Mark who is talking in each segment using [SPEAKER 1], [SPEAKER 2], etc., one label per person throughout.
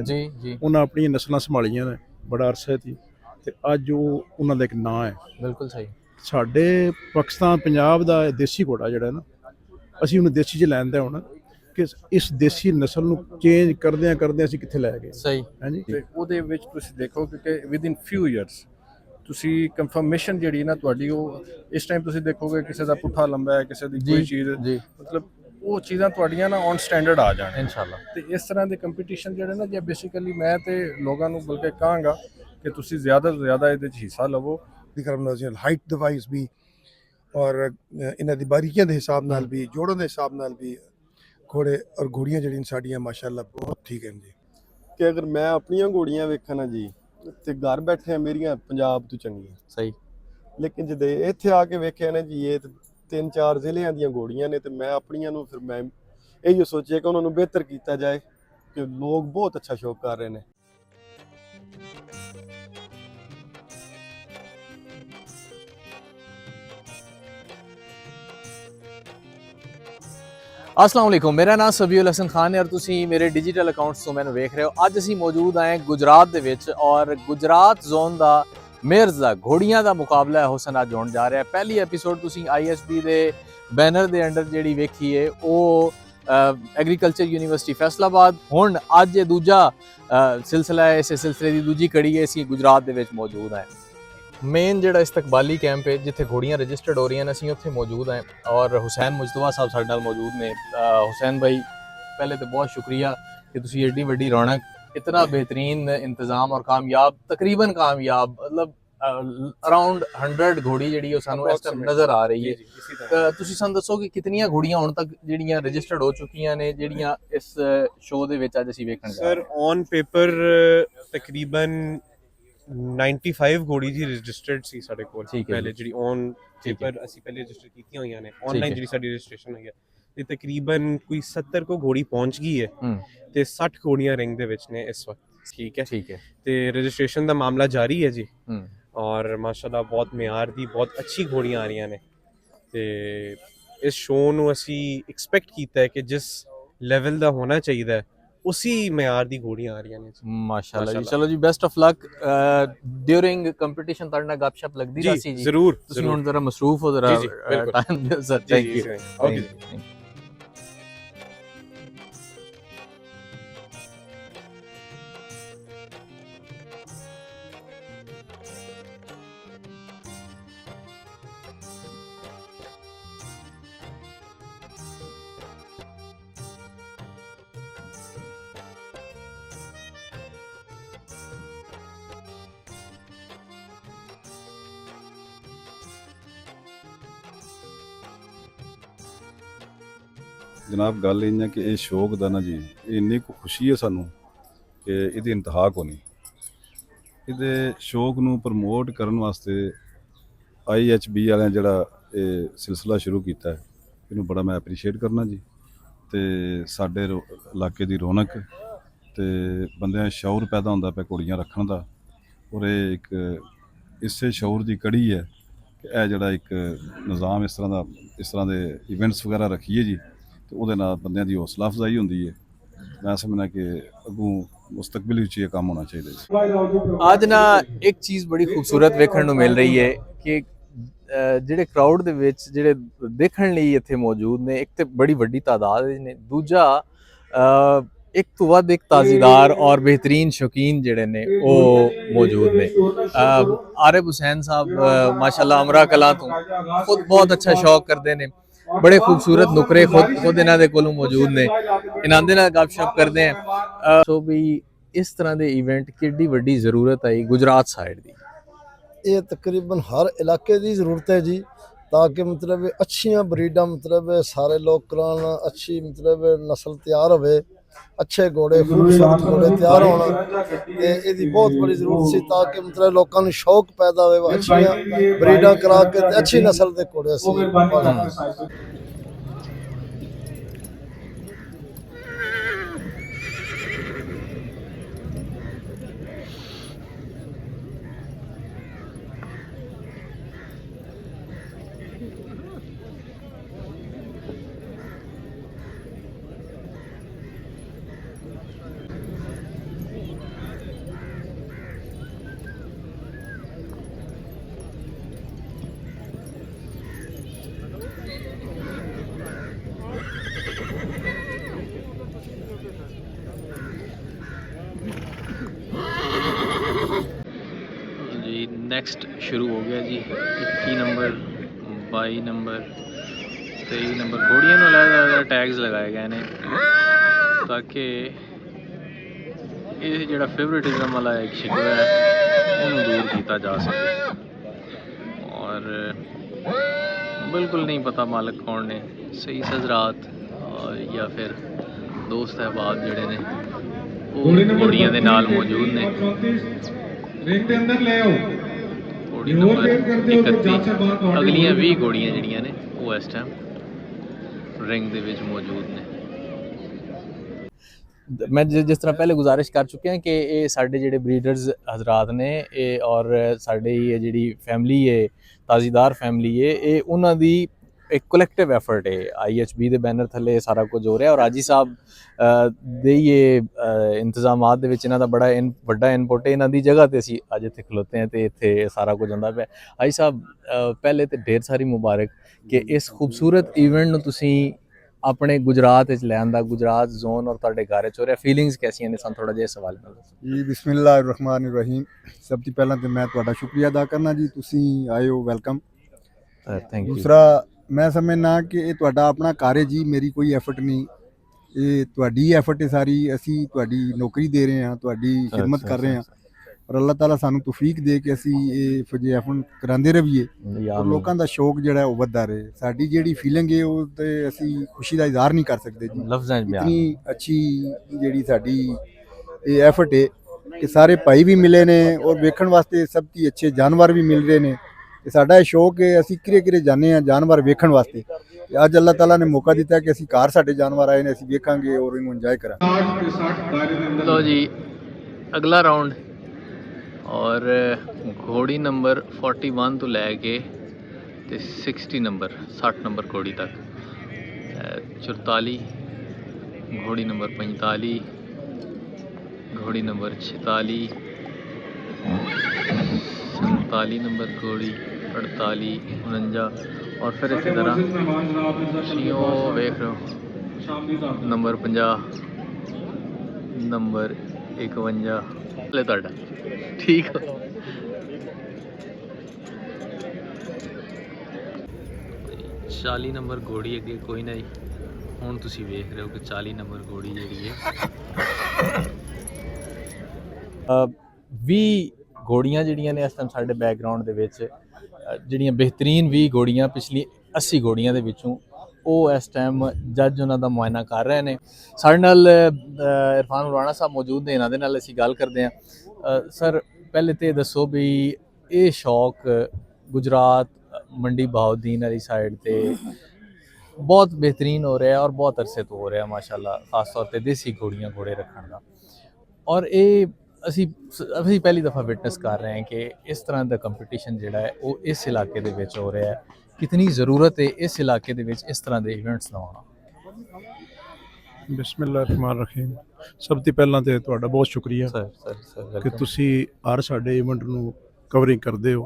[SPEAKER 1] ਜੀ ਜੀ
[SPEAKER 2] ਉਹਨਾਂ ਆਪਣੀਆਂ ਨਸਲਾਂ ਸੰਭਾਲੀਆਂ ਨੇ ਬੜਾ ਅਰਸਾ ਸੀ ਤੇ ਅੱਜ ਉਹ ਉਹਨਾਂ ਦਾ ਇੱਕ ਨਾਂ ਹੈ।
[SPEAKER 1] ਬਿਲਕੁਲ ਸਹੀ।
[SPEAKER 2] ਸਾਡੇ ਪਾਕਿਸਤਾਨ ਪੰਜਾਬ ਦਾ ਦੇਸੀ ਘੋੜਾ ਜਿਹੜਾ ਨਾ ਅਸੀਂ ਉਹਨੂੰ ਦੇਸੀ 'ਚ ਲੈਂਦੇ ਹੁਣ ਕਿ ਇਸ ਦੇਸੀ ਨਸਲ ਨੂੰ ਚੇਂਜ ਕਰਦਿਆਂ ਅਸੀਂ ਕਿੱਥੇ ਲੈ ਗਏ।
[SPEAKER 1] ਸਹੀ।
[SPEAKER 2] ਹਾਂਜੀ
[SPEAKER 3] ਤੇ ਉਹਦੇ ਵਿੱਚ ਤੁਸੀਂ ਦੇਖੋ ਕਿ ਵਿਦਿਨ ਫਿਊ ਇਅਰਸ ਤੁਸੀਂ ਕਨਫਰਮੇਸ਼ਨ ਜਿਹੜੀ ਨਾ ਤੁਹਾਡੀ ਉਹ ਇਸ ਟਾਈਮ ਤੁਸੀਂ ਦੇਖੋਗੇ ਕਿਸੇ ਦਾ ਪੁੱਠਾ ਲੰਬਾ ਹੈ, ਕਿਸੇ ਦੀ ਕੋਈ ਚੀਜ਼
[SPEAKER 1] ਜੀ
[SPEAKER 3] ਮਤਲਬ ਉਹ ਚੀਜ਼ਾਂ ਤੁਹਾਡੀਆਂ ਨਾ ਔਨ ਸਟੈਂਡਰਡ ਆ ਜਾਣ
[SPEAKER 1] ਇਨਸ਼ਾਅੱਲਾ।
[SPEAKER 3] ਤੇ ਇਸ ਤਰ੍ਹਾਂ ਦੇ ਕੰਪੀਟੀਸ਼ਨ ਜਿਹੜੇ ਨਾ ਜੇ ਬੇਸਿਕਲੀ ਮੈਂ ਤੇ ਲੋਕਾਂ ਨੂੰ ਬਲਕਿ ਕਹਾਂਗਾ ਕਿ ਤੁਸੀਂ ਜ਼ਿਆਦਾ ਤੋਂ ਜ਼ਿਆਦਾ ਇਹਦੇ 'ਚ ਹਿੱਸਾ ਲਵੋ।
[SPEAKER 4] ਵਿਕਰਮ ਨਾਜ਼ੀਲ ਹਾਈਟ ਡਿਵਾਈਸ ਵੀ ਔਰ ਇਹਨਾਂ ਦੀ ਬਾਰੀਕੀਆਂ ਦੇ ਹਿਸਾਬ ਨਾਲ ਵੀ ਜੋੜਨ ਦੇ ਹਿਸਾਬ ਨਾਲ ਵੀ ਘੋੜੇ ਔਰ ਘੋੜੀਆਂ ਜਿਹੜੀਆਂ ਸਾਡੀਆਂ ਮਾਸ਼ਾਅੱਲਾ ਬਹੁਤ ਠੀਕ ਹਨ ਜੀ।
[SPEAKER 5] ਕਿ ਅਗਰ ਮੈਂ ਆਪਣੀਆਂ ਘੋੜੀਆਂ ਵੇਖਾਂ ਜੀ ਤੇ ਘਰ ਬੈਠੇ ਮੇਰੀਆਂ ਪੰਜਾਬ ਤੋਂ ਚੰਗੀਆਂ
[SPEAKER 1] ਸਹੀ।
[SPEAKER 5] ਲੇਕਿਨ ਜਦੇ ਇੱਥੇ ਆ ਕੇ ਵੇਖਿਆ ਨਾ ਜੀ ਇਹ ਤਿੰਨ ਚਾਰ ਜ਼ਿਲ੍ਹਿਆਂ ਦੀਆਂ ਘੋੜੀਆਂ ਨੇ ਤੇ ਮੈਂ ਆਪਣੀਆਂ ਨੂੰ ਫਿਰ ਮੈਂ ਇਹੀ ਸੋਚਿਆ ਕਿ ਉਹਨਾਂ ਨੂੰ ਬਿਹਤਰ ਕੀਤਾ ਜਾਏ ਕਿ ਲੋਕ ਬਹੁਤ ਅੱਛਾ ਸ਼ੌਕ ਕਰ ਰਹੇ ਨੇ।
[SPEAKER 1] अस्सलाम वालेकुम, मेरा नाम सबीउल हसन खान है और तुसी मेरे डिजिटल अकाउंट्स तो मैंने वेख रहे हो। अज असी मौजूद आए गुजरात दे विच और गुजरात जोन दा मेयर्स दा घोड़ियां दा मुकाबला है हुसन अज होण जा रहा है। पहली एपीसोड तुसी ISB दे बैनर दे अंडर जिहड़ी वेखी है वो एग्रीकल्चर यूनिवर्सिटी फैसलाबाद। हुण अज दूजा सिलसिला है, इस सिलसिले की दूजी कड़ी है, असी गुजरात दे विच मौजूद हैं। मेन ਜਿਹੜਾ ਇਸਤਕਬਾਲੀ ਕੈਂਪ ਹੈ ਜਿੱਥੇ ਘੋੜੀਆਂ ਰਜਿਸਟਰਡ ਹੋ ਰਹੀਆਂ ਨੇ ਅਸੀਂ ਉੱਥੇ ਮੌਜੂਦ ਹਾਂ ਔਰ ਹੁਸੈਨ ਮੁਜਤਬਾ ਸਾਹਿਬ ਸਾਡੇ ਨਾਲ ਮੌਜੂਦ ਨੇ। ਹੁਸੈਨ ਭਾਈ ਪਹਿਲੇ तो बहुत शुक्रिया कि ਤੁਸੀਂ एड्डी वड्डी रौनक इतना बेहतरीन इंतजाम और कामयाब तकरीबन कामयाब मतलब अराउंड 100 घोड़ी ਜਿਹੜੀ ਉਹ ਸਾਨੂੰ ਇਸ ਟਾਈਮ ਨਜ਼ਰ ਆ ਰਹੀ ਹੈ। ਤੁਸੀਂ ਸਾਨੂੰ ਦੱਸੋ ਕਿ ਕਿੰਨੀਆਂ ਘੋੜੀਆਂ ਹੁਣ ਤੱਕ ਜਿਹੜੀਆਂ ਰਜਿਸਟਰਡ ਹੋ ਚੁੱਕੀਆਂ ਨੇ ਜਿਹੜੀਆਂ ਇਸ ਸ਼ੋਅ ਦੇ ਵਿੱਚ ਅੱਜ ਅਸੀਂ ਵੇਖਣ ਜਾ ਰਹੇ ਹਾਂ।
[SPEAKER 6] सर ऑन पेपर तकरीबन 95 घोड़ी जी रजिस्टर्ड ਸੀ ਸਾਡੇ ਕੋਲ ਪਹਿਲੇ ਜਿਹੜੀ ਔਨ ਪੇਪਰ ਅਸੀਂ ਪਹਿਲੇ ਰਜਿਸਟਰ ਕੀਤੀਆਂ ਹੋਈਆਂ ਨੇ ਆਨਲਾਈਨ ਜਿਹੜੀ ਸਾਡੀ ਰਜਿਸਟ੍ਰੇਸ਼ਨ ਹੋਈ ਹੈ ਤੇ ਤਕਰੀਬਨ ਕੋਈ 70 ਕੋ ਘੋੜੀ ਪਹੁੰਚ ਗਈ ਹੈ ਤੇ 60 ਘੋੜੀਆਂ ਰਿੰਗ ਦੇ ਵਿੱਚ ਨੇ ਇਸ ਵਕਤ। ਠੀਕ ਹੈ ਤੇ ਰਜਿਸਟ੍ਰੇਸ਼ਨ ਦਾ ਮਾਮਲਾ ਜਾਰੀ ਹੈ ਜੀ ਔਰ ਮਾਸ਼ਾਅੱਲਾ ਬਹੁਤ ਮਿਆਰ ਦੀ ਬਹੁਤ ਅੱਛੀ ਘੋੜੀਆਂ ਆ ਰਹੀਆਂ ਨੇ ਤੇ ਇਸ ਸ਼ੋਅ ਨੂੰ ਅਸੀਂ ਐਕਸਪੈਕਟ ਕੀਤਾ ਹੈ ਕਿ ਜਿਸ ਲੈਵਲ ਦਾ ਹੋਣਾ ਚਾਹੀਦਾ ਹੈ उसी म्यार दी घोड़ियां आ रही हैं
[SPEAKER 1] माशाल्लाह जी। चलो जी, best of luck during competition ताड़ना गपशप लगदी रही जी।
[SPEAKER 6] जरूर
[SPEAKER 1] तुसी हुन जरा मसरूफ हो जरा time they sir. Thank you. Okay.
[SPEAKER 7] जनाब गल इ'यां कि ये शौक दा ना जी इन्नी को खुशी है सानू कि ਇਹਦੀ इंतहा को नहीं। ਇਹਦੇ ਸ਼ੌਕ ਨੂੰ ਪ੍ਰਮੋਟ ਕਰਨ ਵਾਸਤੇ IHB ਵਾਲਿਆਂ ਜਿਹੜਾ ਇਹ ਸਿਲਸਿਲਾ ਸ਼ੁਰੂ ਕੀਤਾ ਹੈ ਇਹਨੂੰ ਬੜਾ ਮੈਂ ਐਪਰੀਸ਼ੀਏਟ ਕਰਨਾ ਜੀ। ਤੇ ਸਾਡੇ ਇਲਾਕੇ ਦੀ ਰੌਣਕ ਤੇ ਬੰਦਿਆਂ ਸ਼ੌਰ ਪੈਦਾ ਹੁੰਦਾ ਪਿਆ ਘੋੜੀਆਂ ਰੱਖਣ ਦਾ ਔਰ ਇਹ ਇੱਕ ਇਸੇ ਸ਼ੌਰ ਦੀ ਕੜੀ ਹੈ ਕਿ ਇਹ ਜਿਹੜਾ ਇੱਕ ਨਿਜ਼ਾਮ ਇਸ ਤਰ੍ਹਾਂ ਦੇ ਇਵੈਂਟਸ ਵਗੈਰਾ ਰੱਖੀਏ ਜੀ ਤੇ ਉਹਦੇ ਨਾਲ ਬੰਦਿਆਂ ਦੀ ਹੌਸਲਾ ਅਫਜ਼ਾਈ ਹੁੰਦੀ ਹੈ। मैं समझना कि अगू मुस्तकबिल विच ये काम होना चाहिए।
[SPEAKER 1] आज ना एक चीज़ बड़ी खूबसूरत वेखण नूं मिल रही है कि ਜਿਹੜੇ ਕਰਾਊਡ ਦੇ ਵਿੱਚ ਜਿਹੜੇ ਦੇਖਣ ਲਈ ਇੱਥੇ ਮੌਜੂਦ ਨੇ, ਇੱਕ ਤੇ ਬੜੀ ਵੱਡੀ ਤਾਦਾਦ ਨੇ, ਦੂਜਾ ਇੱਕ ਤੋਂ ਵੱਧ ਇੱਕ ਤਾਜ਼ੀਦਾਰ ਔਰ ਬਿਹਤਰੀਨ ਸ਼ੌਕੀਨ ਜਿਹੜੇ ਨੇ ਉਹ ਮੌਜੂਦ ਨੇ। ਆਰਿਫ ਹੁਸੈਨ ਸਾਹਿਬ ਮਾਸ਼ਾਅੱਲਾ ਅਮਰਾ ਕਲਾਂ ਤੋਂ ਖੁਦ ਬਹੁਤ ਅੱਛਾ ਸ਼ੌਕ ਕਰਦੇ ਨੇ, बड़े खूबसूरत नुकरे खुद इन्हां दे कोलों मौजूद ने, इन्हां दे नाल गपशप करदे हैं। सो भी इस तरह दे इवेंट किड्डी वड्डी ज़रूरत आई गुजरात साइड दी?
[SPEAKER 8] ये तकरीबन हर इलाके की ज़रूरत है जी, ताकि मतलब अच्छियां ब्रीडां मतलब सारे लोग करान, अच्छी मतलब नस्ल तैयार होवे, अच्छे घोड़े खूबसूरत घोड़े तैयार होना ते इहदी बहुत बड़ी ज़रूरत सी ताकि मतलब लोगों को शौक पैदा होवे अच्छियां ब्रीडां करा के अच्छी नस्ल के घोड़े असीं।
[SPEAKER 1] ਨੈਕਸਟ ਸ਼ੁਰੂ ਹੋ ਗਿਆ ਜੀ। 21 ਨੰਬਰ, 22 ਨੰਬਰ, 23 ਨੰਬਰ ਘੋੜੀਆਂ ਨੂੰ ਅਲੱਗ-ਅਲੱਗ ਟੈਗਸ ਲਗਾਏ ਗਏ ਨੇ ਤਾਂ ਕਿ ਇਹ ਜਿਹੜਾ ਫੇਵਰੇਟਿਜ਼ਮ ਵਾਲਾ ਇੱਕ ਸ਼ਿਕਵਾ ਹੈ ਉਹਨੂੰ ਦੂਰ ਕੀਤਾ ਜਾ ਸਕੇ। ਔਰ ਬਿਲਕੁਲ ਨਹੀਂ ਪਤਾ ਮਾਲਕ ਕੌਣ ਨੇ, ਸਹੀ ਹਜ਼ਰਾਤ ਜਾਂ ਫਿਰ ਦੋਸਤ ਅਹਿਬਾਬ ਜਿਹੜੇ ਨੇ ਉਹ ਘੋੜੀਆਂ ਦੇ ਨਾਲ ਮੌਜੂਦ ਨੇ। ਘੋੜੀ ਨੰਬਰ 31, ਅਗਲੀਆਂ 20 ਘੋੜੀਆਂ ਜਿਹੜੀਆਂ ਨੇ ਉਹ ਇਸ ਟਾਈਮ ਰਿੰਗ ਦੇ ਵਿੱਚ ਮੌਜੂਦ ਨੇ। मैं जिस तरह पहले गुजारिश कर चुके हैं कि ये साढ़े जेडे ब्रीडर्स हजरात ने ये और साढ़े ये जेडी फैमिली है ताज़ीदार फैमिली है ये उन्हों दी एक कलैक्टिव एफर्ट है। IHB दे बैनर थले सारा कुछ हो रहा है और आजी साहब दे ये इंतजामात दे विच इन्हां दा बड़ा वड्डा इनपुट है। इन्हां दी जगह ते असीं अज इत्थे खलोते हैं तो इत्थे सारा कुछ हुंदा पिया। आजी साहब पहले तो ढेर सारी मुबारक कि इस खूबसूरत इवेंट नूं तुसीं अपने गुजरात लैन दा गुजरात जोन और तुहाडे घर च हो रहा फीलिंग्स कैसियां ने सन थोड़ा जिहा सवाल नाल दसो
[SPEAKER 9] जी। बिस्मिल्लाहिर्रहमानिर्रहीम। सब तो पहला तो मैं तुहाडा शुक्रिया अदा करना जी, तुसीं आए हो, वेलकम।
[SPEAKER 1] Thank you.
[SPEAKER 9] दूसरा मैं समझना कि ये तुहाडा अपना घर है जी, मेरी कोई एफर्ट नहीं, ये तुहाडी एफर्ट है सारी। असीं तुहाडी नौकरी दे रहे हैं, तुहाडी खिदमत कर रहे हैं और अल्लाह ताला सानू तौफीक दे कि असीं ये फजे एफर्ट करांदे रहिए और लोगों का शौक जिहड़ा वो वधदा रहे। साडी जिहड़ी फीलिंग है वो ते असीं खुशी दा इज़हार नहीं कर सकते जी।
[SPEAKER 1] लफ्ज़ां च बयान
[SPEAKER 9] इतनी अच्छी जिहड़ी साडी ये एफर्ट है कि सारे भाई भी मिले ने और वेखण वास्ते सब की अच्छे जानवर भी मिल रहे ने। ते साडा ये शौक है असीं किरे किरे जाने हैं जानवर वेखण वास्ते। अज अल्लाह ताला ने मौका दिता कि असीं घर साडे जानवर आए ने, असीं वेखांगे और इन्हूं इंजॉय करांगे।
[SPEAKER 1] लो जी अगला राउंड और घोड़ी नंबर 41 तो लैके 60 नंबर 60 नंबर घोड़ी तक 44, घोड़ी नंबर 45, घोड़ी नंबर 46, 47 नंबर घोड़ी 48, 49 और फिर इसी तरह वेख रहे हो नंबर 50, नंबर 51 ले तुहाडा ठीक हो। 40 नंबर घोड़ी अगे कोई ना जी हुण तुसीं वेख रहे हो कि 40 नंबर घोड़ी जिहड़ी है 20 घोड़ियां जिहड़ियां ने इस टाइम साडे बैकग्राउंड दे विच जिहड़ियां बेहतरीन 20 घोड़ियां पिछली 80 घोड़ियां दे विचों ਉਹ ਇਸ ਟਾਈਮ ਜੱਜ ਉਹਨਾਂ ਦਾ ਮੁਆਇਨਾ ਕਰ ਰਹੇ ਨੇ। ਸਾਡੇ ਨਾਲ ਇਰਫਾਨ ਉਰਾਣਾ ਸਾਹਿਬ ਮੌਜੂਦ ਨੇ, ਇਹਨਾਂ ਦੇ ਨਾਲ ਅਸੀਂ ਗੱਲ ਕਰਦੇ ਹਾਂ। ਸਰ ਪਹਿਲੇ ਤੇ ਦੱਸੋ ਵੀ ਇਹ ਸ਼ੌਕ ਗੁਜਰਾਤ ਮੰਡੀ ਬਹਾਉਦੀਨ ਵਾਲੀ ਸਾਈਡ ਤੇ ਬਹੁਤ ਬਿਹਤਰੀਨ ਹੋ ਰਿਹਾ ਔਰ ਬਹੁਤ ਅਰਸੇ ਤੋਂ ਹੋ ਰਿਹਾ ਮਾਸ਼ਾਅੱਲਾ, ਖਾਸ ਤੌਰ ਤੇ ਦੇਸੀ ਘੋੜੀਆਂ ਘੋੜੇ ਰੱਖਣ ਦਾ। ਔਰ ਇਹ ਅਸੀਂ ਪਹਿਲੀ ਦਫਾ ਵਿਟਨੈਸ ਕਰ ਰਹੇ ਹਾਂ ਕਿ ਇਸ ਤਰ੍ਹਾਂ ਦਾ ਕੰਪੀਟੀਸ਼ਨ ਜਿਹੜਾ ਹੈ ਉਹ ਇਸ ਇਲਾਕੇ ਦੇ ਵਿੱਚ ਹੋ ਰਿਹਾ ਹੈ। कितनी ज़रूरत है इस इलाके दे विच इस तरह के इवेंट्स का होना।
[SPEAKER 2] बिस्मिल्लाहिर्रहमानिर्रहीम। सब तो पहला तो तुहाडा बहुत शुक्रिया कि तुसी हर साडे इवेंट नूं कवरिंग करदे हो,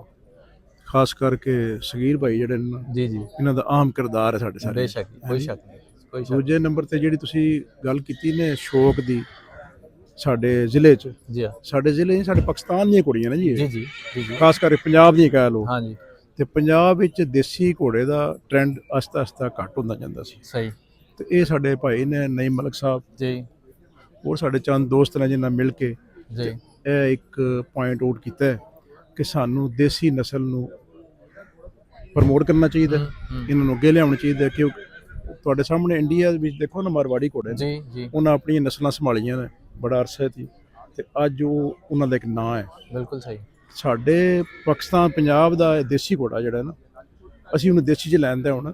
[SPEAKER 2] खास करके सगीर भाई जिहड़े ने
[SPEAKER 1] जी जी
[SPEAKER 2] इन्हां दा अहम किरदार है साडे सारे।
[SPEAKER 1] बेशक कोई शक नहीं।
[SPEAKER 2] दूजे नंबर ते जिहड़ी तुसी गल कीती ने शौक दी साडे जिले च,
[SPEAKER 1] जी
[SPEAKER 2] साडे जिले साडे पाकिस्तान दी कुड़ियां ने जी,
[SPEAKER 1] जी जी जी
[SPEAKER 2] खास करके पंजाब दी कह लो।
[SPEAKER 1] हाँ जी।
[SPEAKER 2] ਤੇ ਪੰਜਾਬ ਵਿੱਚ ਦੇਸੀ ਘੋੜੇ ਦਾ ਟ੍ਰੈਂਡ ਆਸਤਾ ਆਸਤਾ ਘੱਟ ਹੁੰਦਾ ਜਾਂਦਾ ਸੀ।
[SPEAKER 1] ਸਹੀ।
[SPEAKER 2] ਤੇ ਇਹ ਸਾਡੇ ਭਾਈ ਨੇ ਨਈਮ ਮਲਕ ਸਾਹਿਬ
[SPEAKER 1] ਜੀ
[SPEAKER 2] ਹੋਰ ਸਾਡੇ ਚੰਦ ਦੋਸਤ ਨੇ ਜਿਨ੍ਹਾਂ ਮਿਲ ਕੇ
[SPEAKER 1] ਜੀ
[SPEAKER 2] ਇਹ ਇੱਕ ਪੁਆਇੰਟ ਆਊਟ ਕੀਤਾ ਹੈ ਕਿ ਸਾਨੂੰ ਦੇਸੀ ਨਸਲ ਨੂੰ ਪ੍ਰਮੋਟ ਕਰਨਾ ਚਾਹੀਦਾ, ਇਹਨਾਂ ਨੂੰ ਅੱਗੇ ਲਿਆਉਣਾ ਚਾਹੀਦਾ। ਕਿ ਤੁਹਾਡੇ ਸਾਹਮਣੇ ਇੰਡੀਆ ਵਿੱਚ ਦੇਖੋ ਨਾ ਮਾਰਵਾੜੀ ਘੋੜੇ
[SPEAKER 1] ਜੀ ਜੀ
[SPEAKER 2] ਉਹਨਾਂ ਆਪਣੀਆਂ ਨਸਲਾਂ ਸੰਭਾਲੀਆਂ ਨੇ ਬੜਾ ਅਰਸਾ ਸੀ ਤੇ ਅੱਜ ਉਹ ਉਹਨਾਂ ਦਾ ਇੱਕ ਨਾਂ ਹੈ।
[SPEAKER 1] ਬਿਲਕੁਲ ਸਹੀ।
[SPEAKER 2] ਸਾਡੇ ਪਾਕਿਸਤਾਨ ਪੰਜਾਬ ਦਾ ਦੇਸੀ ਘੋੜਾ ਜਿਹੜਾ ਨਾ ਅਸੀਂ ਉਹਨੂੰ ਦੇਸੀ 'ਚ ਲੈਂਦਾ ਹੁਣ